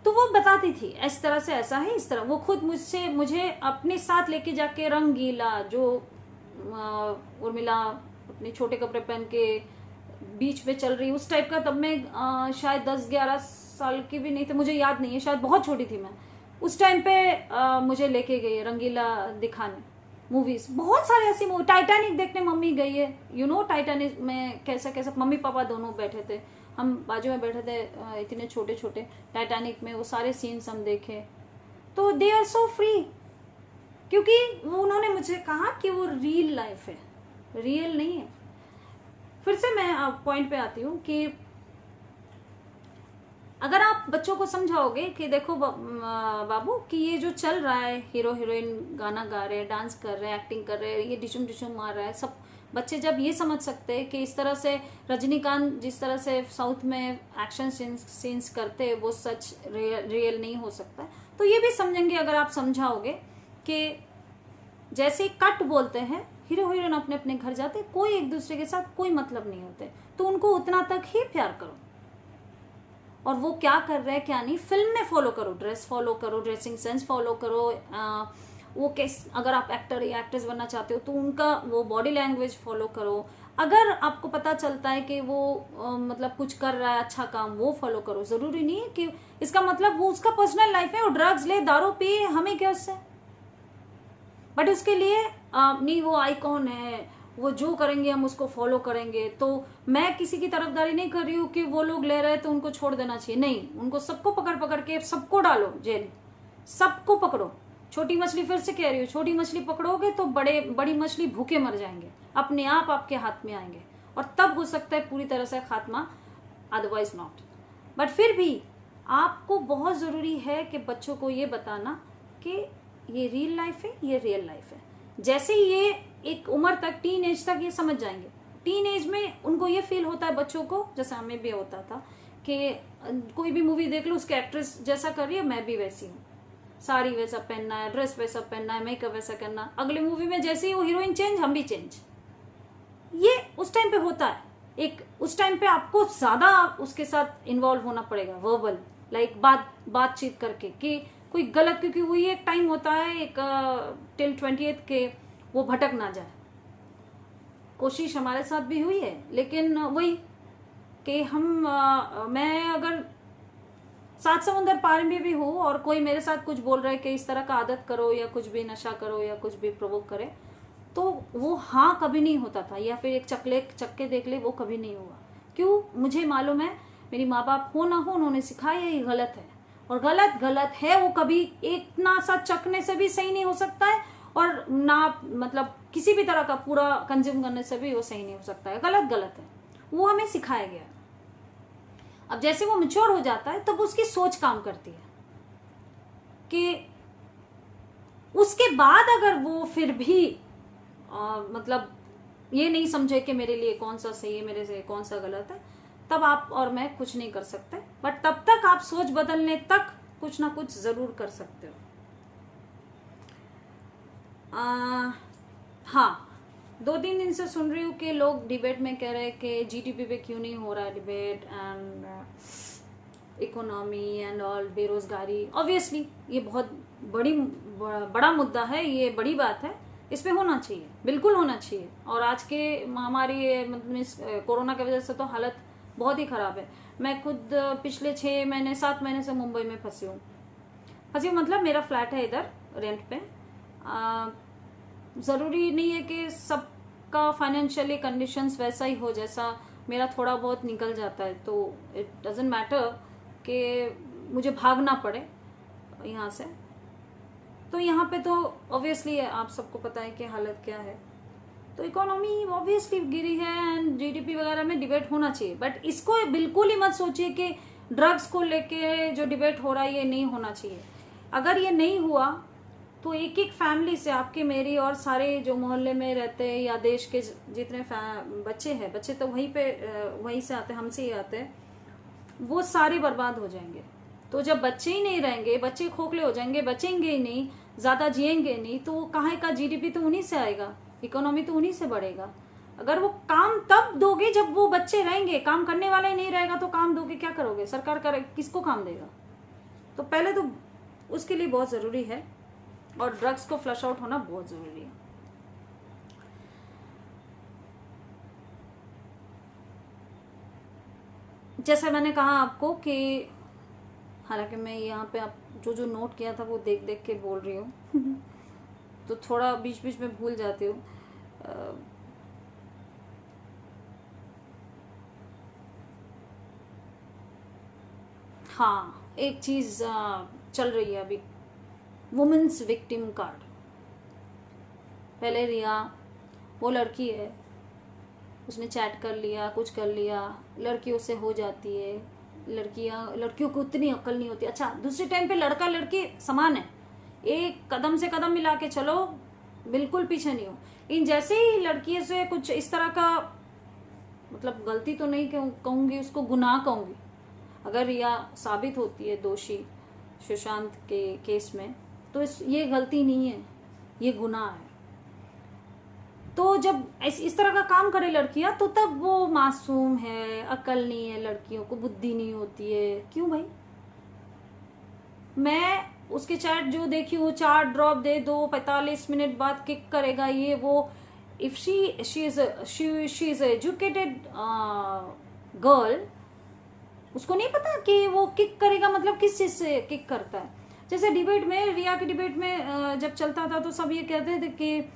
तो वो बताती थी इस तरह से ऐसा है, इस तरह। वो खुद मुझे अपने साथ लेके जाके रंगीला, जो उर्मिला अपने छोटे कपड़े पहन के बीच में चल रही उस टाइप का, तब मैं शायद 10-11 साल की भी नहीं थी, मुझे याद नहीं है, शायद बहुत छोटी थी मैं। उस टाइम पे मुझे लेके गई रंगीला दिखाने, मूवीज, बहुत सारे ऐसी मूवी। टाइटैनिक देखने मम्मी गई है, टाइटैनिक में कैसा कैसा मम्मी पापा दोनों बैठे थे, हम बाजू में बैठे थे, इतने छोटे छोटे। टाइटैनिक में वो सारे सीन्स हम देखे, तो दे आर सो फ्री, क्योंकि वो उन्होंने मुझे कहा कि वो रियल लाइफ है, रियल नहीं है। फिर से मैं पॉइंट पे आती हूँ कि अगर आप बच्चों को समझाओगे कि देखो बाबू, कि ये जो चल रहा है, हीरो हीरोइन गाना गा रहे हैं, डांस कर रहे हैं, एक्टिंग कर रहे हैं, ये डिशुम डिशुम मार रहा है, सब बच्चे जब ये समझ सकते हैं कि इस तरह से रजनीकांत जिस तरह से साउथ में एक्शन सीन्स करते हैं वो सच रियल नहीं हो सकता, तो ये भी समझेंगे अगर आप समझाओगे कि जैसे कट बोलते हैं, हीरो हीरोइन अपने अपने घर जाते, कोई एक दूसरे के साथ कोई मतलब नहीं होते, तो उनको उतना तक ही प्यार करो, और वो क्या कर रहे हैं क्या नहीं फिल्म में फॉलो करो, ड्रेस फॉलो करो, ड्रेसिंग सेंस फॉलो करो, वो अगर आप एक्टर या एक्ट्रेस बनना चाहते हो तो उनका वो बॉडी लैंग्वेज फॉलो करो। अगर आपको पता चलता है कि वो मतलब कुछ कर रहा है अच्छा काम, वो फॉलो करो। जरूरी नहीं है कि इसका मतलब वो उसका पर्सनल लाइफ है, वो ड्रग्स ले, दारू पिए, हमें क्या उससे, बट उसके लिए नहीं वो आइकॉन है, वो जो करेंगे हम उसको फॉलो करेंगे। तो मैं किसी की तरफदारी नहीं कर रही हूँ कि वो लोग ले रहे हैं तो उनको छोड़ देना चाहिए, नहीं, उनको सबको पकड़ पकड़ के सबको डालो जेल, सबको पकड़ो। छोटी मछली, फिर से कह रही हूँ, छोटी मछली पकड़ोगे तो बड़ी मछली भूखे मर जाएंगे, अपने आप आपके हाथ में आएंगे, और तब हो सकता है पूरी तरह से खात्मा, अदरवाइज नॉट। बट फिर भी आपको बहुत जरूरी है कि बच्चों को ये बताना कि ये रियल लाइफ है, ये रियल लाइफ है। जैसे ये एक उम्र तक, टीन एज तक ये समझ जाएंगे, टीन एज में उनको ये फील होता है बच्चों को, जैसे हमें भी होता था कि कोई भी मूवी देख लो, उसके एक्ट्रेस जैसा कर रही है मैं भी वैसी हूँ, साड़ी वैसा पहनना है, ड्रेस वैसा पहनना है, मेकअप वैसा करना, अगली मूवी में जैसे ही वो हीरोइन चेंज, हम भी चेंज। ये उस टाइम पे होता है, एक उस टाइम पे आपको ज्यादा उसके साथ इन्वॉल्व होना पड़ेगा, वर्बल लाइक बातचीत करके, कि कोई गलत, क्योंकि वही एक टाइम होता है एक टिल 20th के वो भटक ना जाए। कोशिश हमारे साथ भी हुई है, लेकिन वही कि मैं अगर 7 समुंदर पार में भी हूँ और कोई मेरे साथ कुछ बोल रहा है कि इस तरह का आदत करो या कुछ भी नशा करो या कुछ भी प्रोवोक करे, तो वो हाँ कभी नहीं होता था, या फिर एक चक्के देख ले, वो कभी नहीं हुआ। क्यों? मुझे मालूम है, मेरी माँ बाप हो ना हो, उन्होंने सिखाया ये गलत है, और गलत है, वो कभी एक ना सा चखने से भी सही नहीं हो सकता है, और ना मतलब किसी भी तरह का पूरा कंज्यूम करने से भी वो सही नहीं हो सकता है। गलत गलत है, वो हमें सिखाया गया है। अब जैसे वो मैच्योर हो जाता है तब उसकी सोच काम करती है कि उसके बाद अगर वो फिर भी मतलब ये नहीं समझे कि मेरे लिए कौन सा सही है, मेरे से कौन सा गलत है, तब आप और मैं कुछ नहीं कर सकते। बट तब तक आप सोच बदलने तक कुछ ना कुछ जरूर कर सकते हो। हाँ, 2-3 दिन से सुन रही हूँ कि लोग डिबेट में कह रहे हैं कि जीडीपी पे क्यों नहीं हो रहा है debate, and economy and all, बेरोजगारी। ऑब्वियसली ये बहुत बड़ा मुद्दा है, ये बड़ी बात है, इस पे होना चाहिए, बिल्कुल होना चाहिए। और आज के महामारी मतलब कोरोना की वजह से तो हालत बहुत ही खराब है। मैं खुद पिछले 7 महीने से मुंबई में फंसी हूँ मतलब मेरा फ्लैट है इधर रेंट पे। ज़रूरी नहीं है कि सबका फाइनेंशियली कंडीशंस वैसा ही हो जैसा मेरा, थोड़ा बहुत निकल जाता है, तो इट डजंट मैटर कि मुझे भागना पड़े यहाँ से। तो यहाँ पे तो ऑब्वियसली आप सबको पता है कि हालत क्या है। तो इकोनॉमी ऑब्वियसली गिरी है एंड जीडीपी वगैरह में डिबेट होना चाहिए, बट इसको बिल्कुल ही मत सोचिए कि ड्रग्स को लेके जो डिबेट हो रहा है ये नहीं होना चाहिए। अगर ये नहीं हुआ तो एक एक फैमिली से, आपके मेरी और सारे जो मोहल्ले में रहते हैं या देश के जितने बच्चे हैं, बच्चे तो वहीं से आते हैं, हमसे ही आते हैं, वो सारे बर्बाद हो जाएंगे। तो जब बच्चे ही नहीं रहेंगे, बच्चे खोखले हो जाएंगे, बचेंगे ही नहीं, ज्यादा जिएंगे नहीं, तो कहाँ का जीडीपी तो उन्हीं से आएगा, इकोनॉमी तो उन्हीं से बढ़ेगा। अगर वो काम तब दोगे जब वो बच्चे रहेंगे, काम करने वाला ही नहीं रहेगा तो काम दोगे क्या करोगे? सरकार किसको काम देगा? तो पहले तो उसके लिए बहुत जरूरी है, और ड्रग्स को फ्लश आउट होना बहुत जरूरी है। जैसे मैंने कहा आपको कि हालांकि मैं यहाँ पे आप जो नोट किया था वो देख देख के बोल रही हूँ तो थोड़ा बीच बीच में भूल जाती हूँ। हाँ, एक चीज चल रही है अभी, वुमेन्स विक्टिम कार्ड। पहले रिया, वो लड़की है, उसने चैट कर लिया, कुछ कर लिया, लड़कियों से हो जाती है। लड़कियों को उतनी अक्ल नहीं होती। अच्छा, दूसरे टाइम पे लड़का लड़की समान है, एक कदम से कदम मिला के चलो, बिल्कुल पीछे नहीं हो। इन जैसे ही लड़की से कुछ इस तरह का, मतलब गलती तो नहीं कहूंगी, उसको गुनाह कहूंगी, अगर रिया साबित होती है दोषी सुशांत के केस में, तो ये गलती नहीं है, ये गुनाह है। तो जब इस तरह का काम करे लड़कियां, तो तब वो मासूम है, अकल नहीं है, लड़कियों को बुद्धि नहीं होती है। क्यों भाई? मैं उसके चैट जो देखी, वो 4 ड्रॉप दे दो, 45 मिनट बाद किक करेगा, ये वो। If she is educated girl, उसको नहीं पता कि वो किक करेगा मतलब किस चीज से किक करता है। जैसे डिबेट में, रिया के डिबेट में जब चलता था तो सब ये कहते थे कि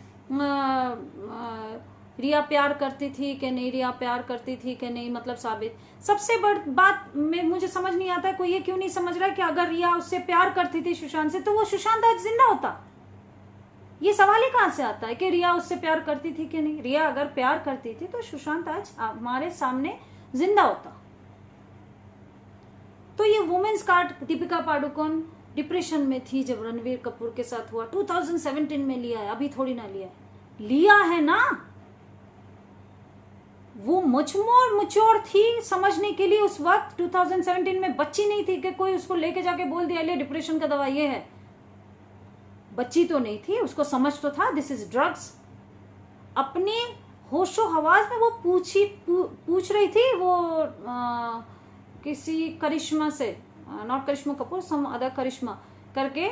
रिया प्यार करती थी कि नहीं, रिया प्यार करती थी कि नहीं, मतलब साबित। सबसे बड़ी बात में मुझे समझ नहीं आता है, कोई ये क्यों नहीं समझ रहा है कि अगर रिया उससे प्यार करती थी सुशांत से, तो वो सुशांत आज जिंदा होता। ये सवाल ही कहां से आता है कि रिया उससे प्यार करती थी कि नहीं? रिया अगर प्यार करती थी तो सुशांत आज हमारे सामने जिंदा होता। तो ये women's card, Deepika Padukone depression में थी जब रणवीर कपूर के साथ हुआ, 2017 में लिया है, अभी थोड़ी ना लिया है ना। वो मच मोर मैच्योर थी समझने के लिए उस वक्त। 2017 में बच्ची नहीं थी कि कोई उसको लेके जाके बोल दिया ले डिप्रेशन का दवा ये है। बच्ची तो नहीं थी, उसको समझ तो था दिस इज ड्रग्स। अपने होशो हवास में वो पूछ रही थी वो किसी करिश्मा से, not Karishma Kapoor, some other Karishma करके,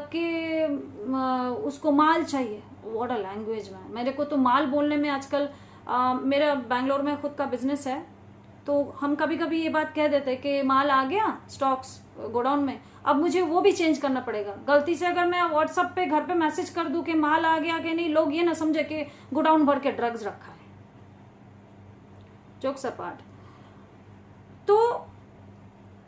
कि उसको माल चाहिए। व्हाट अ लैंग्वेज में! मेरे को तो माल बोलने में आजकल, मेरा बैंगलोर में खुद का बिजनेस है, तो हम कभी कभी ये बात कह देते कि माल आ गया स्टॉक्स गोडाउन में। अब मुझे वो भी चेंज करना पड़ेगा। गलती से अगर मैं व्हाट्सएप पे घर पे मैसेज कर दूं कि माल आ गया कि नहीं, लोग ये ना समझे कि गोडाउन भर के ड्रग्स रखा है। जोक्स अपार्ट, तो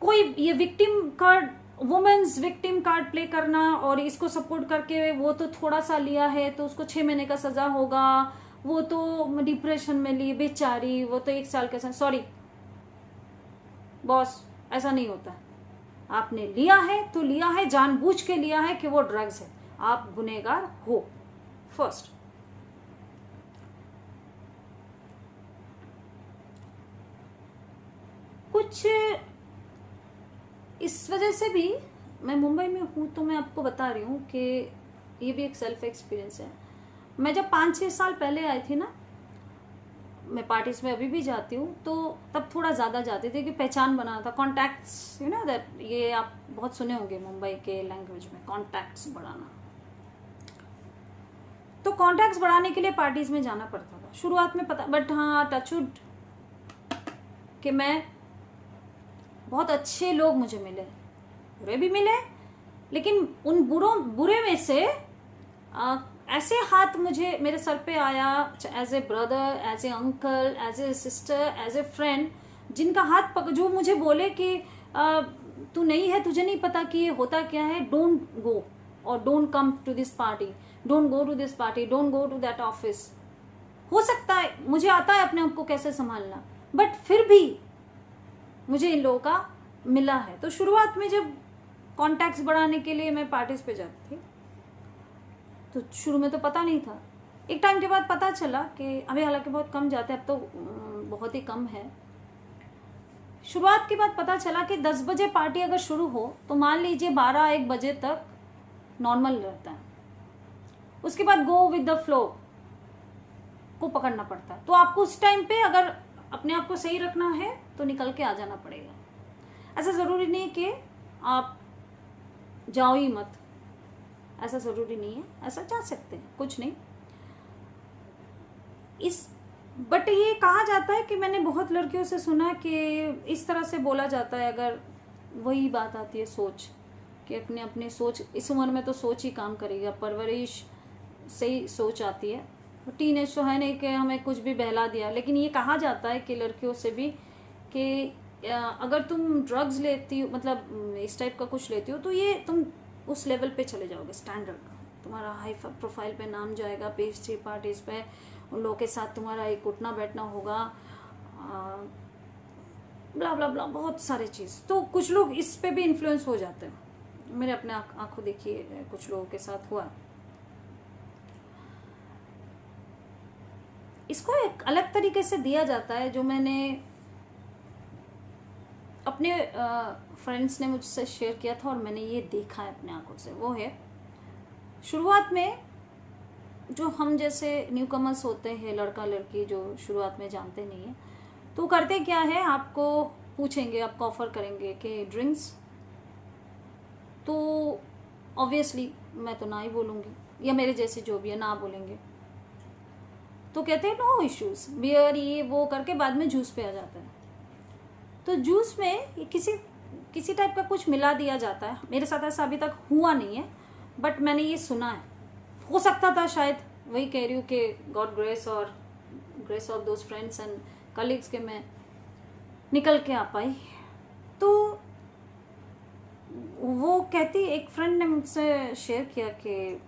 कोई ये victim card women's victim card play करना और इसको सपोर्ट करके वो तो थोड़ा सा लिया है तो उसको 6 महीने का सजा होगा, वो तो डिप्रेशन में ली बेचारी, वो तो 1 साल का। सॉरी बॉस, ऐसा नहीं होता। आपने लिया है तो लिया है, जानबूझ के लिया है कि वो ड्रग्स है, आप गुनहगार हो फर्स्ट। कुछ इस वजह से भी मैं मुंबई में हूँ तो मैं आपको बता रही हूँ कि ये भी एक सेल्फ एक्सपीरियंस है। मैं जब 5-6 साल पहले आई थी ना, मैं पार्टीज में अभी भी जाती हूँ, तो तब थोड़ा ज़्यादा जाती थी कि पहचान बनाना था, कॉन्टैक्ट्स, यू नो दैट, ये आप बहुत सुने होंगे मुंबई के लैंग्वेज में, कॉन्टैक्ट्स बढ़ाना। तो कॉन्टैक्ट्स बढ़ाने के लिए पार्टीज में जाना पड़ता था शुरुआत में, पता, बट हाँ टचवुड कि मैं बहुत अच्छे लोग मुझे मिले, बुरे भी मिले, लेकिन उन बुरे में से ऐसे हाथ मुझे मेरे सर पे आया, as a brother, as a uncle, as a sister, as a friend, जिनका हाथ जो मुझे बोले कि तू नहीं है, तुझे नहीं पता कि ये होता क्या है, डोंट गो और don't come to this party, don't go to this party, don't go to that office. हो सकता है मुझे आता है अपने आप को कैसे संभालना, बट फिर भी मुझे इन लोगों का मिला है। तो शुरुआत में जब कॉन्टैक्ट्स बढ़ाने के लिए मैं पार्टीज पे जाती थी तो शुरू में तो पता नहीं था, एक टाइम के बाद पता चला कि अभी हालांकि बहुत कम जाते हैं, अब तो बहुत ही कम है। शुरुआत के बाद पता चला कि 10 बजे पार्टी अगर शुरू हो तो मान लीजिए 12-1 बजे तक नॉर्मल रहता है, उसके बाद गो विद द फ्लो को पकड़ना पड़ता है। तो आपको उस टाइम पे अगर अपने आप को सही रखना है तो निकल के आ जाना पड़ेगा। ऐसा ज़रूरी नहीं कि आप जाओ ही मत, ऐसा ज़रूरी नहीं है, ऐसा जा सकते हैं, कुछ नहीं। बट ये कहा जाता है कि मैंने बहुत लड़कियों से सुना कि इस तरह से बोला जाता है, अगर वही बात आती है सोच, कि अपने अपनी सोच, इस उम्र में तो सोच ही काम करेगा, परवरिश से ही सोच आती है। टीनेज तो है नहीं कि हमें कुछ भी बहला दिया, लेकिन ये कहा जाता है कि लड़कियों से भी कि अगर तुम ड्रग्स लेती हो, मतलब इस टाइप का कुछ लेती हो, तो ये तुम उस लेवल पे चले जाओगे, स्टैंडर्ड का, तुम्हारा हाई प्रोफाइल पे नाम जाएगा, पेस्ट्री पार्टीज पे उन लोगों के साथ तुम्हारा एक उठना बैठना होगा, ब्ला ब्ला ब्ला, बहुत सारे चीज़। तो कुछ लोग इस पे भी इन्फ्लुएंस हो जाते हैं, मेरे अपने आंखों देखिए कुछ लोगों के साथ हुआ। इसको एक अलग तरीके से दिया जाता है, जो मैंने अपने फ्रेंड्स ने मुझसे शेयर किया था और मैंने ये देखा है अपने आंखों से। वो है, शुरुआत में जो हम जैसे न्यू कमर्स होते हैं, लड़का लड़की जो शुरुआत में जानते नहीं है, तो करते क्या है, आपको पूछेंगे, आपको ऑफर करेंगे कि ड्रिंक्स, तो ऑब्वियसली मैं तो ना ही बोलूँगी, या मेरे जैसे जो भी है ना बोलेंगे, तो कहते हैं नो इश्यूज, बियर ये वो करके बाद में जूस पे आ जाता है। तो जूस में किसी टाइप का कुछ मिला दिया जाता है। मेरे साथ ऐसा अभी तक हुआ नहीं है, बट मैंने ये सुना है, हो सकता था शायद, वही कह रही हूँ कि गॉड ग्रेस और grace of those friends and colleagues के मैं निकल के आ पाई। तो वो कहती, एक फ्रेंड ने मुझसे शेयर किया कि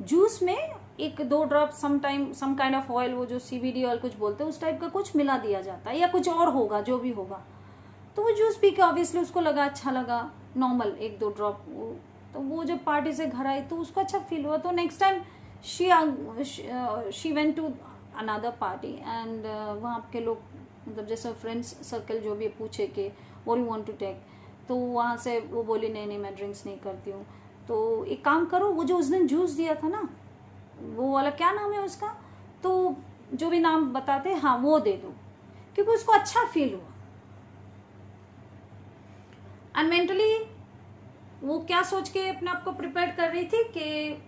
जूस में 1-2 drop some kind of oil, वो जो CBD ऑयल कुछ बोलते हैं, उस टाइप का कुछ मिला दिया जाता है, या कुछ और होगा, जो भी होगा। तो वो जूस पी के ऑब्वियसली उसको लगा, अच्छा लगा, नॉर्मल 1-2 ड्रॉप। तो वो जब पार्टी से घर आई तो उसको अच्छा फील हुआ, तो next time she went to another party and वहाँ के लोग, मतलब जैसे फ्रेंड्स सर्कल जो भी पूछे कि what you want to take, तो वहाँ से वो बोली नहीं मैं ड्रिंक्स नहीं करती हूँ। तो एक काम करो, वो जो उस दिन जूस दिया था ना, वो वाला क्या नाम है उसका, तो जो भी नाम बताते, हाँ वो दे दो, क्योंकि उसको अच्छा फील हुआ। एंड मेंटली वो क्या सोच के अपने आप को प्रिपेयर कर रही थी कि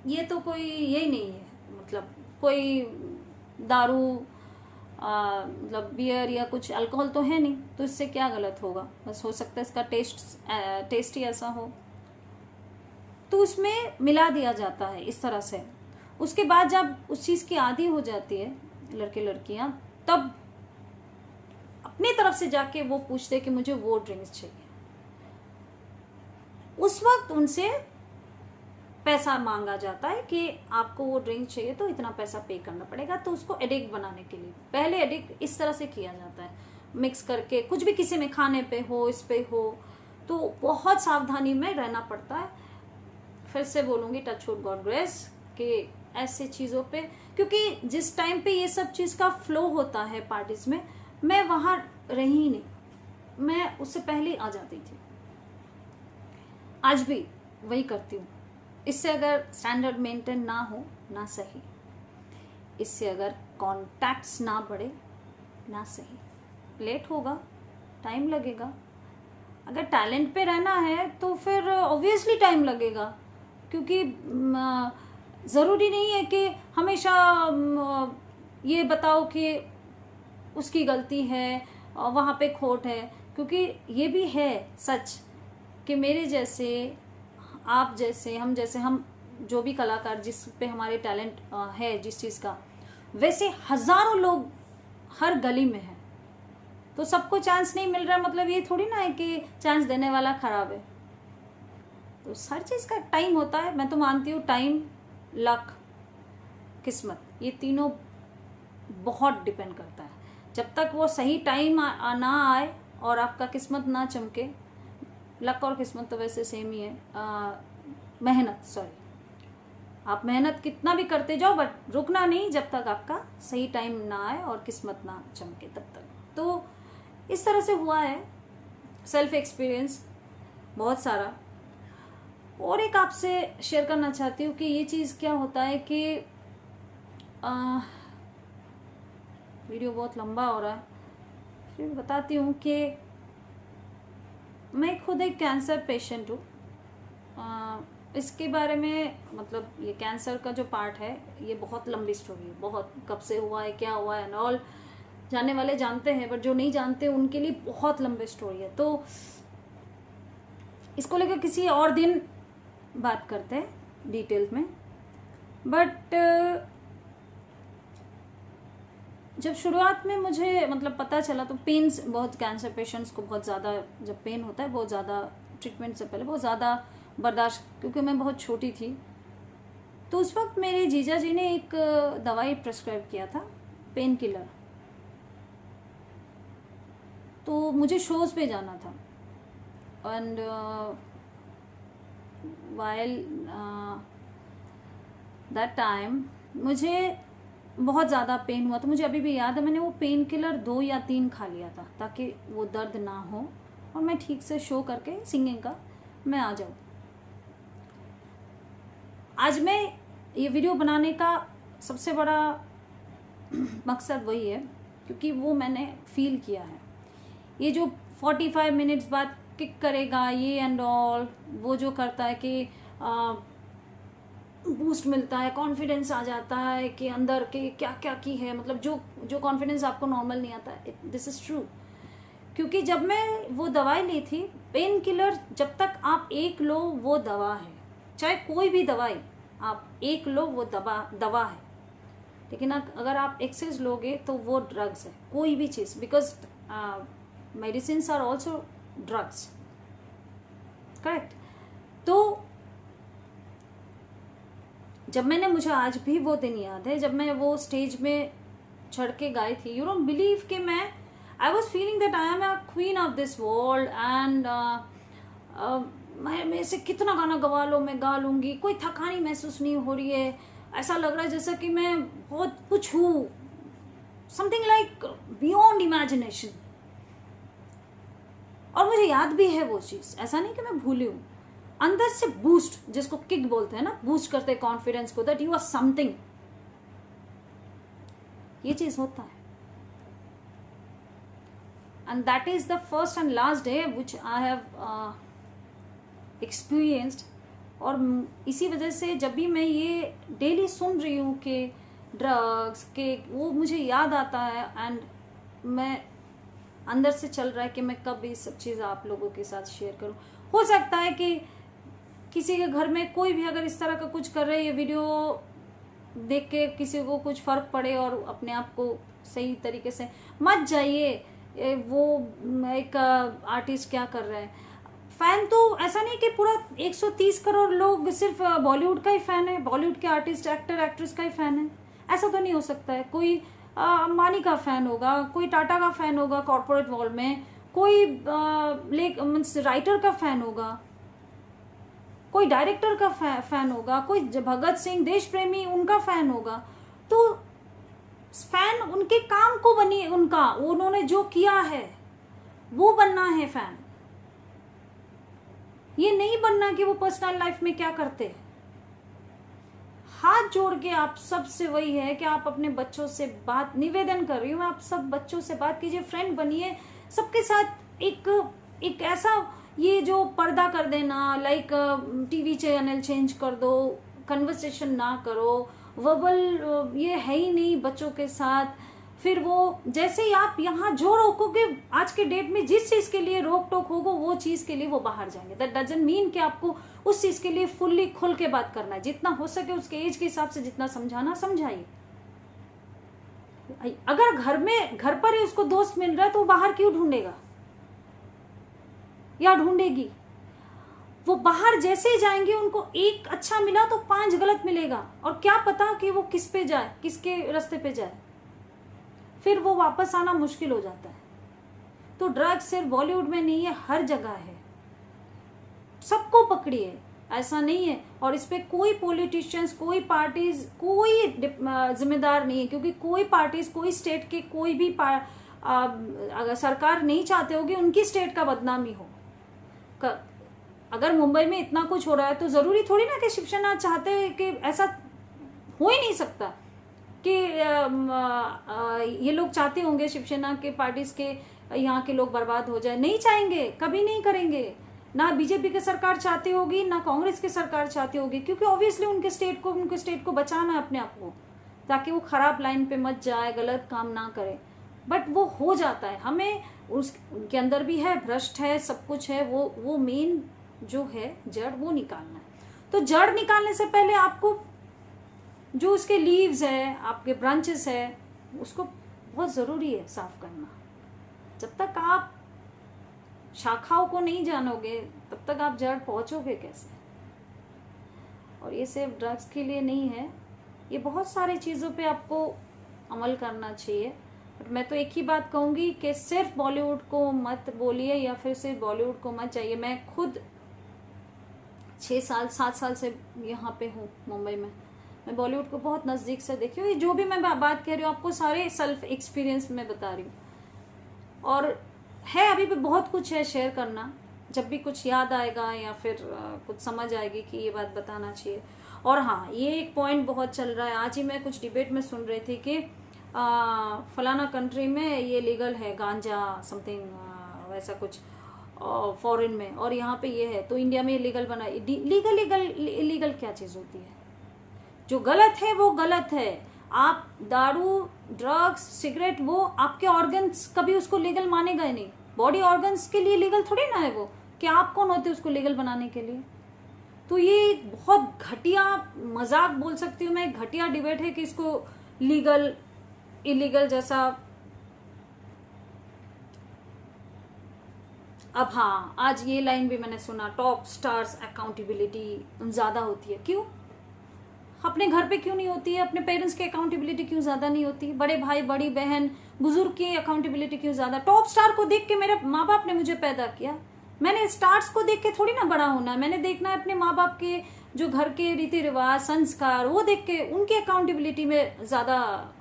ये तो कोई यही नहीं है, मतलब कोई दारू मतलब बियर या कुछ अल्कोहल तो है नहीं, तो इससे क्या गलत होगा, बस हो सकता है इसका टेस्ट ही ऐसा हो। तो उसमें मिला दिया जाता है इस तरह से। उसके बाद जब उस चीज़ की आदी हो जाती है लड़के लड़कियां, तब अपनी तरफ से जाके वो पूछते कि मुझे वो ड्रिंक्स चाहिए। उस वक्त उनसे पैसा मांगा जाता है कि आपको वो ड्रिंक चाहिए तो इतना पैसा पे करना पड़ेगा। तो उसको एडिक्ट बनाने के लिए पहले एडिक्ट इस तरह से किया जाता है, मिक्स करके कुछ भी किसी में खाने पे हो, इस पे हो, तो बहुत सावधानी में रहना पड़ता है। फिर से बोलूंगी टच वुड गॉड ग्रेस कि ऐसे चीज़ों पे, क्योंकि जिस टाइम पे ये सब चीज़ का फ्लो होता है पार्टीज में, मैं वहाँ रही ही नहीं, मैं उससे पहले आ जाती थी। आज भी वही करती हूँ। इससे अगर स्टैंडर्ड मेंटेन ना हो ना सही, इससे अगर कॉन्टैक्ट्स ना बढ़े ना सही। लेट होगा, टाइम लगेगा। अगर टैलेंट पे रहना है तो फिर ऑब्वियसली टाइम लगेगा, क्योंकि ज़रूरी नहीं है कि हमेशा ये बताओ कि उसकी गलती है, वहाँ पे खोट है। क्योंकि ये भी है सच कि मेरे जैसे, आप जैसे, हम जो भी कलाकार, जिस पे हमारे टैलेंट है जिस चीज़ का, वैसे हज़ारों लोग हर गली में हैं। तो सबको चांस नहीं मिल रहा, मतलब ये थोड़ी ना है कि चांस देने वाला खराब है। तो हर चीज़ का टाइम होता है। मैं तो मानती हूँ टाइम, लक, किस्मत, ये तीनों बहुत डिपेंड करता है। जब तक वो सही टाइम ना आए और आपका किस्मत ना चमके, लक और किस्मत तो वैसे सेम ही है, मेहनत, सॉरी, आप मेहनत कितना भी करते जाओ बट रुकना नहीं जब तक आपका सही टाइम ना आए और किस्मत ना चमके तब तक। तो इस तरह से हुआ है, सेल्फ एक्सपीरियंस बहुत सारा। और एक आपसे शेयर करना चाहती हूँ कि ये चीज़ क्या होता है कि वीडियो बहुत लंबा हो रहा है, फिर बताती हूँ कि मैं खुद एक कैंसर पेशेंट हूँ। इसके बारे में, मतलब ये कैंसर का जो पार्ट है ये बहुत लंबी स्टोरी है, बहुत कब से हुआ है, क्या हुआ है एंड ऑल, जानने वाले जानते हैं बट जो नहीं जानते उनके लिए बहुत लंबी स्टोरी है। तो इसको लेकर किसी और दिन बात करते हैं डिटेल में। बट जब शुरुआत में मुझे मतलब पता चला तो पेन्स बहुत, कैंसर पेशेंट्स को बहुत ज़्यादा जब पेन होता है, बहुत ज़्यादा ट्रीटमेंट से पहले बहुत ज़्यादा बर्दाश्त, क्योंकि मैं बहुत छोटी थी। तो उस वक्त मेरे जीजा जी ने एक दवाई प्रिस्क्राइब किया था, पेन किलर। तो मुझे शोज़ पे जाना था एंड वाइल दैट टाइम मुझे बहुत ज़्यादा पेन हुआ। तो मुझे अभी भी याद है, मैंने वो पेन किलर 2 या 3 खा लिया था ताकि वो दर्द ना हो और मैं ठीक से शो करके सिंगिंग का मैं आ जाऊँ। आज मैं ये वीडियो बनाने का सबसे बड़ा मकसद वही है, क्योंकि वो मैंने फील किया है। ये जो 45 मिनट्स बाद किक करेगा ये एंड ऑल, वो जो करता है कि बूस्ट मिलता है, कॉन्फिडेंस आ जाता है कि अंदर के क्या क्या की है, मतलब जो कॉन्फिडेंस आपको नॉर्मल नहीं आता, दिस इज़ ट्रू। क्योंकि जब मैं वो दवाई ली थी, पेन किलर जब तक आप एक लो वो दवा है, चाहे कोई भी दवाई आप एक लो वो दवा है। लेकिन अगर आप एक्सेस लोगे तो वो ड्रग्स है, कोई भी चीज़, because medicines are also drugs, correct. तो जब मैंने, मुझे आज भी वो दिन याद है जब मैं वो स्टेज में चढ़ के गाई थी, यू डोंट बिलीव कि मैं, I was feeling that I am a queen of this world and मैं से कितना गाना गवा लो मैं गा लूँगी, कोई थकानी महसूस नहीं हो रही है, ऐसा लग रहा है जैसा कि मैं बहुत कुछ हूँ, समथिंग लाइक बियॉन्ड इमेजिनेशन। और मुझे याद भी है वो चीज़, ऐसा नहीं कि मैं भूली हूँ। अंदर से बूस्ट, जिसको किक बोलते हैं ना, बूस्ट करते हैं कॉन्फिडेंस को, दैट यू आर समथिंग, ये चीज होता है। And that is the first and last day which I have experienced. और इसी वजह से जब भी मैं ये डेली सुन रही हूँ कि ड्रग्स के, वो मुझे याद आता है एंड मैं अंदर से चल रहा है कि मैं कब ये सब चीज़ आप लोगों के साथ शेयर करूँ। हो सकता है कि किसी के घर में कोई भी अगर इस तरह का कुछ कर रहे हैं, ये वीडियो देख के किसी को कुछ फ़र्क पड़े और अपने आप को सही तरीके से मत जाइए वो एक आर्टिस्ट क्या कर रहा है, फैन तो ऐसा नहीं कि पूरा 130 करोड़ लोग सिर्फ बॉलीवुड का ही फैन है, बॉलीवुड के आर्टिस्ट एक्टर एक्ट्रेस का ही फैन है, ऐसा तो नहीं हो सकता है। कोई अंबानी का फैन होगा, कोई टाटा का फैन होगा कॉर्पोरेट वर्ल्ड में, कोई मीन्स राइटर का फैन होगा, कोई डायरेक्टर का फैन होगा, कोई भगत सिंह देश प्रेमी उनका फैन होगा। तो फैन उनके काम को बनी, उनका उन्होंने जो किया है वो बनना है फैन, ये नहीं बनना कि वो पर्सनल लाइफ में क्या करते। हाथ जोड़ के आप सबसे वही है कि आप अपने बच्चों से बात, निवेदन कर रही हूँ आप सब बच्चों से बात कीजिए, फ्रेंड बनिए सबके साथ। एक ऐसा ये जो पर्दा कर देना, लाइक टीवी चैनल चेंज कर दो, कन्वर्सेशन ना करो, वर्बल ये है ही नहीं बच्चों के साथ। फिर वो जैसे ही आप यहाँ जो रोकोगे, आज के डेट में जिस चीज के लिए रोक टोक होगा वो चीज के लिए वो बाहर जाएंगे। दैट डजंट मीन कि आपको उस चीज के लिए फुल्ली खुल के बात करना है, जितना हो सके उसके एज के हिसाब से जितना समझाना समझाइए। अगर घर पर ही उसको दोस्त मिल रहा है तो वो बाहर क्यों ढूंढेगा या ढूंढेगी। वो बाहर जैसे ही जाएंगे उनको एक अच्छा मिला तो 5 गलत मिलेगा, और क्या पता कि वो किस पे जाए, किसके रास्ते पे जाए, फिर वो वापस आना मुश्किल हो जाता है। तो ड्रग्स सिर्फ बॉलीवुड में नहीं है, हर जगह है, सबको पकड़िए, ऐसा नहीं है। और इस पे कोई पॉलिटिशियंस, कोई पार्टीज, कोई जिम्मेदार नहीं है, क्योंकि कोई पार्टीज, कोई स्टेट के कोई भी अगर सरकार नहीं चाहते होगी उनकी स्टेट का बदनामी हो। अगर मुंबई में इतना कुछ हो रहा है तो जरूरी थोड़ी ना कि शिवसेना चाहते हैं कि ऐसा हो ही नहीं सकता कि ये लोग चाहते होंगे शिवसेना के पार्टीज के यहाँ के लोग बर्बाद हो जाए। नहीं चाहेंगे, कभी नहीं करेंगे। ना बीजेपी की सरकार चाहती होगी, ना कांग्रेस की सरकार चाहती होगी, क्योंकि ऑब्वियसली उनके स्टेट को बचाना है अपने आप को, ताकि वो खराब लाइन पे मत जाए, गलत काम ना करे। बट वो हो जाता है, हमें उनके अंदर भी है, भ्रष्ट है, सब कुछ है, वो मेन जो है जड़ वो निकालना है। तो जड़ निकालने से पहले आपको जो उसके लीव्स है, आपके ब्रांचेस है, उसको बहुत जरूरी है साफ करना। जब तक आप शाखाओं को नहीं जानोगे तब तक आप जड़ पहुंचोगे कैसे। और ये सिर्फ ड्रग्स के लिए नहीं है, ये बहुत सारी चीजों पे आपको अमल करना चाहिए। बट मैं तो एक ही बात कहूंगी कि सिर्फ बॉलीवुड को मत बोलिए या फिर सिर्फ बॉलीवुड को मत चाहिए। मैं खुद 7 साल से यहाँ पे हूँ मुंबई में, मैं बॉलीवुड को बहुत नज़दीक से देखी हूँ। ये जो भी मैं बात कह रही हूँ आपको सारे सेल्फ एक्सपीरियंस में बता रही हूँ। और है अभी भी बहुत कुछ है शेयर करना, जब भी कुछ याद आएगा या फिर कुछ समझ आएगी कि ये बात बताना चाहिए। और हाँ, ये एक पॉइंट बहुत चल रहा है, आज ही मैं कुछ डिबेट में सुन रही थी कि फलाना कंट्री में ये लीगल है गांजा समथिंग वैसा कुछ फॉरेन में, और यहाँ पे ये है तो इंडिया में लीगल बना। लीगल क्या चीज़ होती है? जो गलत है वो गलत है। आप दारू, ड्रग्स, सिगरेट, वो आपके ऑर्गन्स कभी उसको लीगल मानेगा ही नहीं। बॉडी ऑर्गन्स के लिए लीगल थोड़ी ना है वो, कि आप कौन होते उसको लीगल बनाने के लिए। तो ये बहुत घटिया मजाक बोल सकती हूँ मैं, घटिया डिबेट है कि इसको लीगल इलीगल जैसा। अब हाँ, आज ये लाइन भी मैंने सुना, टॉप स्टार्स अकाउंटेबिलिटी ज्यादा होती है। क्यों? अपने घर पे क्यों नहीं होती है? अपने पेरेंट्स की अकाउंटेबिलिटी क्यों ज्यादा नहीं होती? बड़े भाई, बड़ी बहन, बुजुर्ग की अकाउंटेबिलिटी क्यों ज्यादा? टॉप स्टार को देख के मेरे माँ बाप ने मुझे पैदा किया, मैंने स्टार्स को देख के थोड़ी ना बड़ा होना है। मैंने देखना है अपने माँ बाप के जो घर के रीति रिवाज, संस्कार, वो देख के उनकी अकाउंटेबिलिटी में ज्यादा।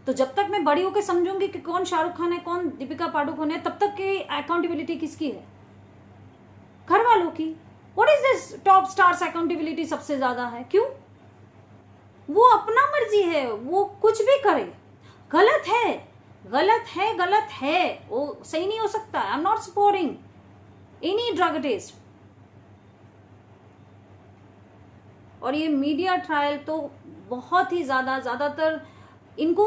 तो जब तक मैं बड़ी होकर समझूंगी कि कौन शाहरुख खान है, कौन दीपिका पादुकोण है, तब तक की अकाउंटेबिलिटी किसकी है? घर वालों की। What is this top stars accountability सबसे ज्यादा है? क्यों? वो अपना मर्जी है, वो कुछ भी करे। गलत है, गलत है, गलत है, वो सही नहीं हो सकता। I am not supporting any drug test. और ये मीडिया ट्रायल तो बहुत ही ज्यादातर इनको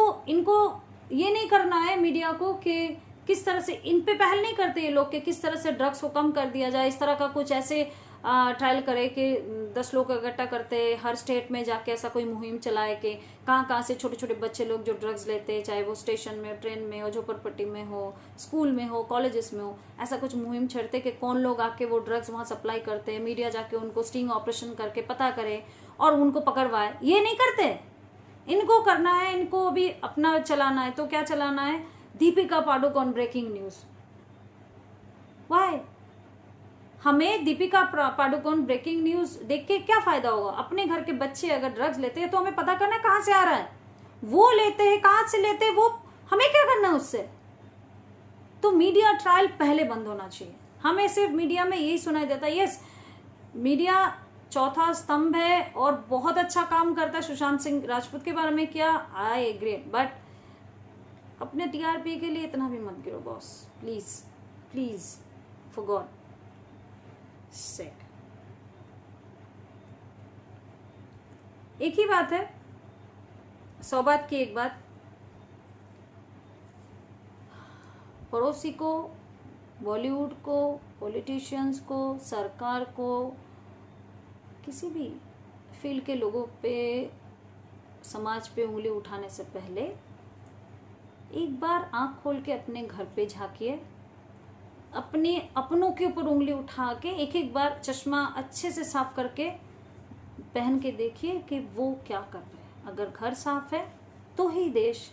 ये नहीं करना है मीडिया को कि किस तरह से इन पे पहल नहीं करते ये लोग कि किस तरह से ड्रग्स को कम कर दिया जाए। इस तरह का कुछ ऐसे ट्रायल करे कि 10 लोग इकट्ठा करते, हर स्टेट में जाके ऐसा कोई मुहिम चलाए कि कहाँ कहाँ से छोटे छोटे बच्चे लोग जो ड्रग्स लेते हैं, चाहे वो स्टेशन में, ट्रेन में हो, झोपड़पट्टी में हो, स्कूल में हो, कॉलेजेस में हो, ऐसा कुछ मुहिम छेड़ते कि कौन लोग आके वो ड्रग्स वहाँ सप्लाई करते हैं, मीडिया जाके उनको स्टिंग ऑपरेशन करके पता करे और उनको पकड़वाए। ये नहीं करते, इनको करना है, इनको अभी अपना चलाना है। तो क्या चलाना है? Deepika Padukone breaking news. Why? हमें दीपिका पाडुकोन ब्रेकिंग न्यूज देख के क्या फायदा होगा? अपने घर के बच्चे अगर ड्रग्स लेते हैं तो हमें पता करना है कहां से आ रहा है, वो लेते हैं कहां से लेते हैं, वो हमें क्या करना है उससे? तो मीडिया ट्रायल पहले बंद होना चाहिए। हमें सिर्फ मीडिया में यही सुनाई देता है, यस मीडिया चौथा स्तंभ है और बहुत अच्छा काम करता है। सुशांत सिंह राजपूत के बारे में क्या, आई एग्री, बट अपने टीआरपी के लिए इतना भी मत गिरो boss, please please, for God sake. एक ही बात है, 100 बात की एक बात, पड़ोसी को, बॉलीवुड को, पॉलिटिशियंस को, सरकार को, किसी भी फील्ड के लोगों पे, समाज पे उंगली उठाने से पहले एक बार आंख खोल के अपने घर पे झांकिए, अपने अपनों के ऊपर उंगली उठा के एक एक बार चश्मा अच्छे से साफ करके पहन के देखिए कि वो क्या कर रहे हैं। अगर घर साफ है तो ही देश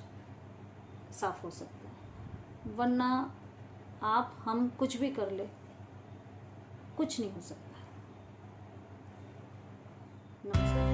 साफ हो सकता है, वरना आप हम कुछ भी कर ले, कुछ नहीं हो सकता है। नमस्कार।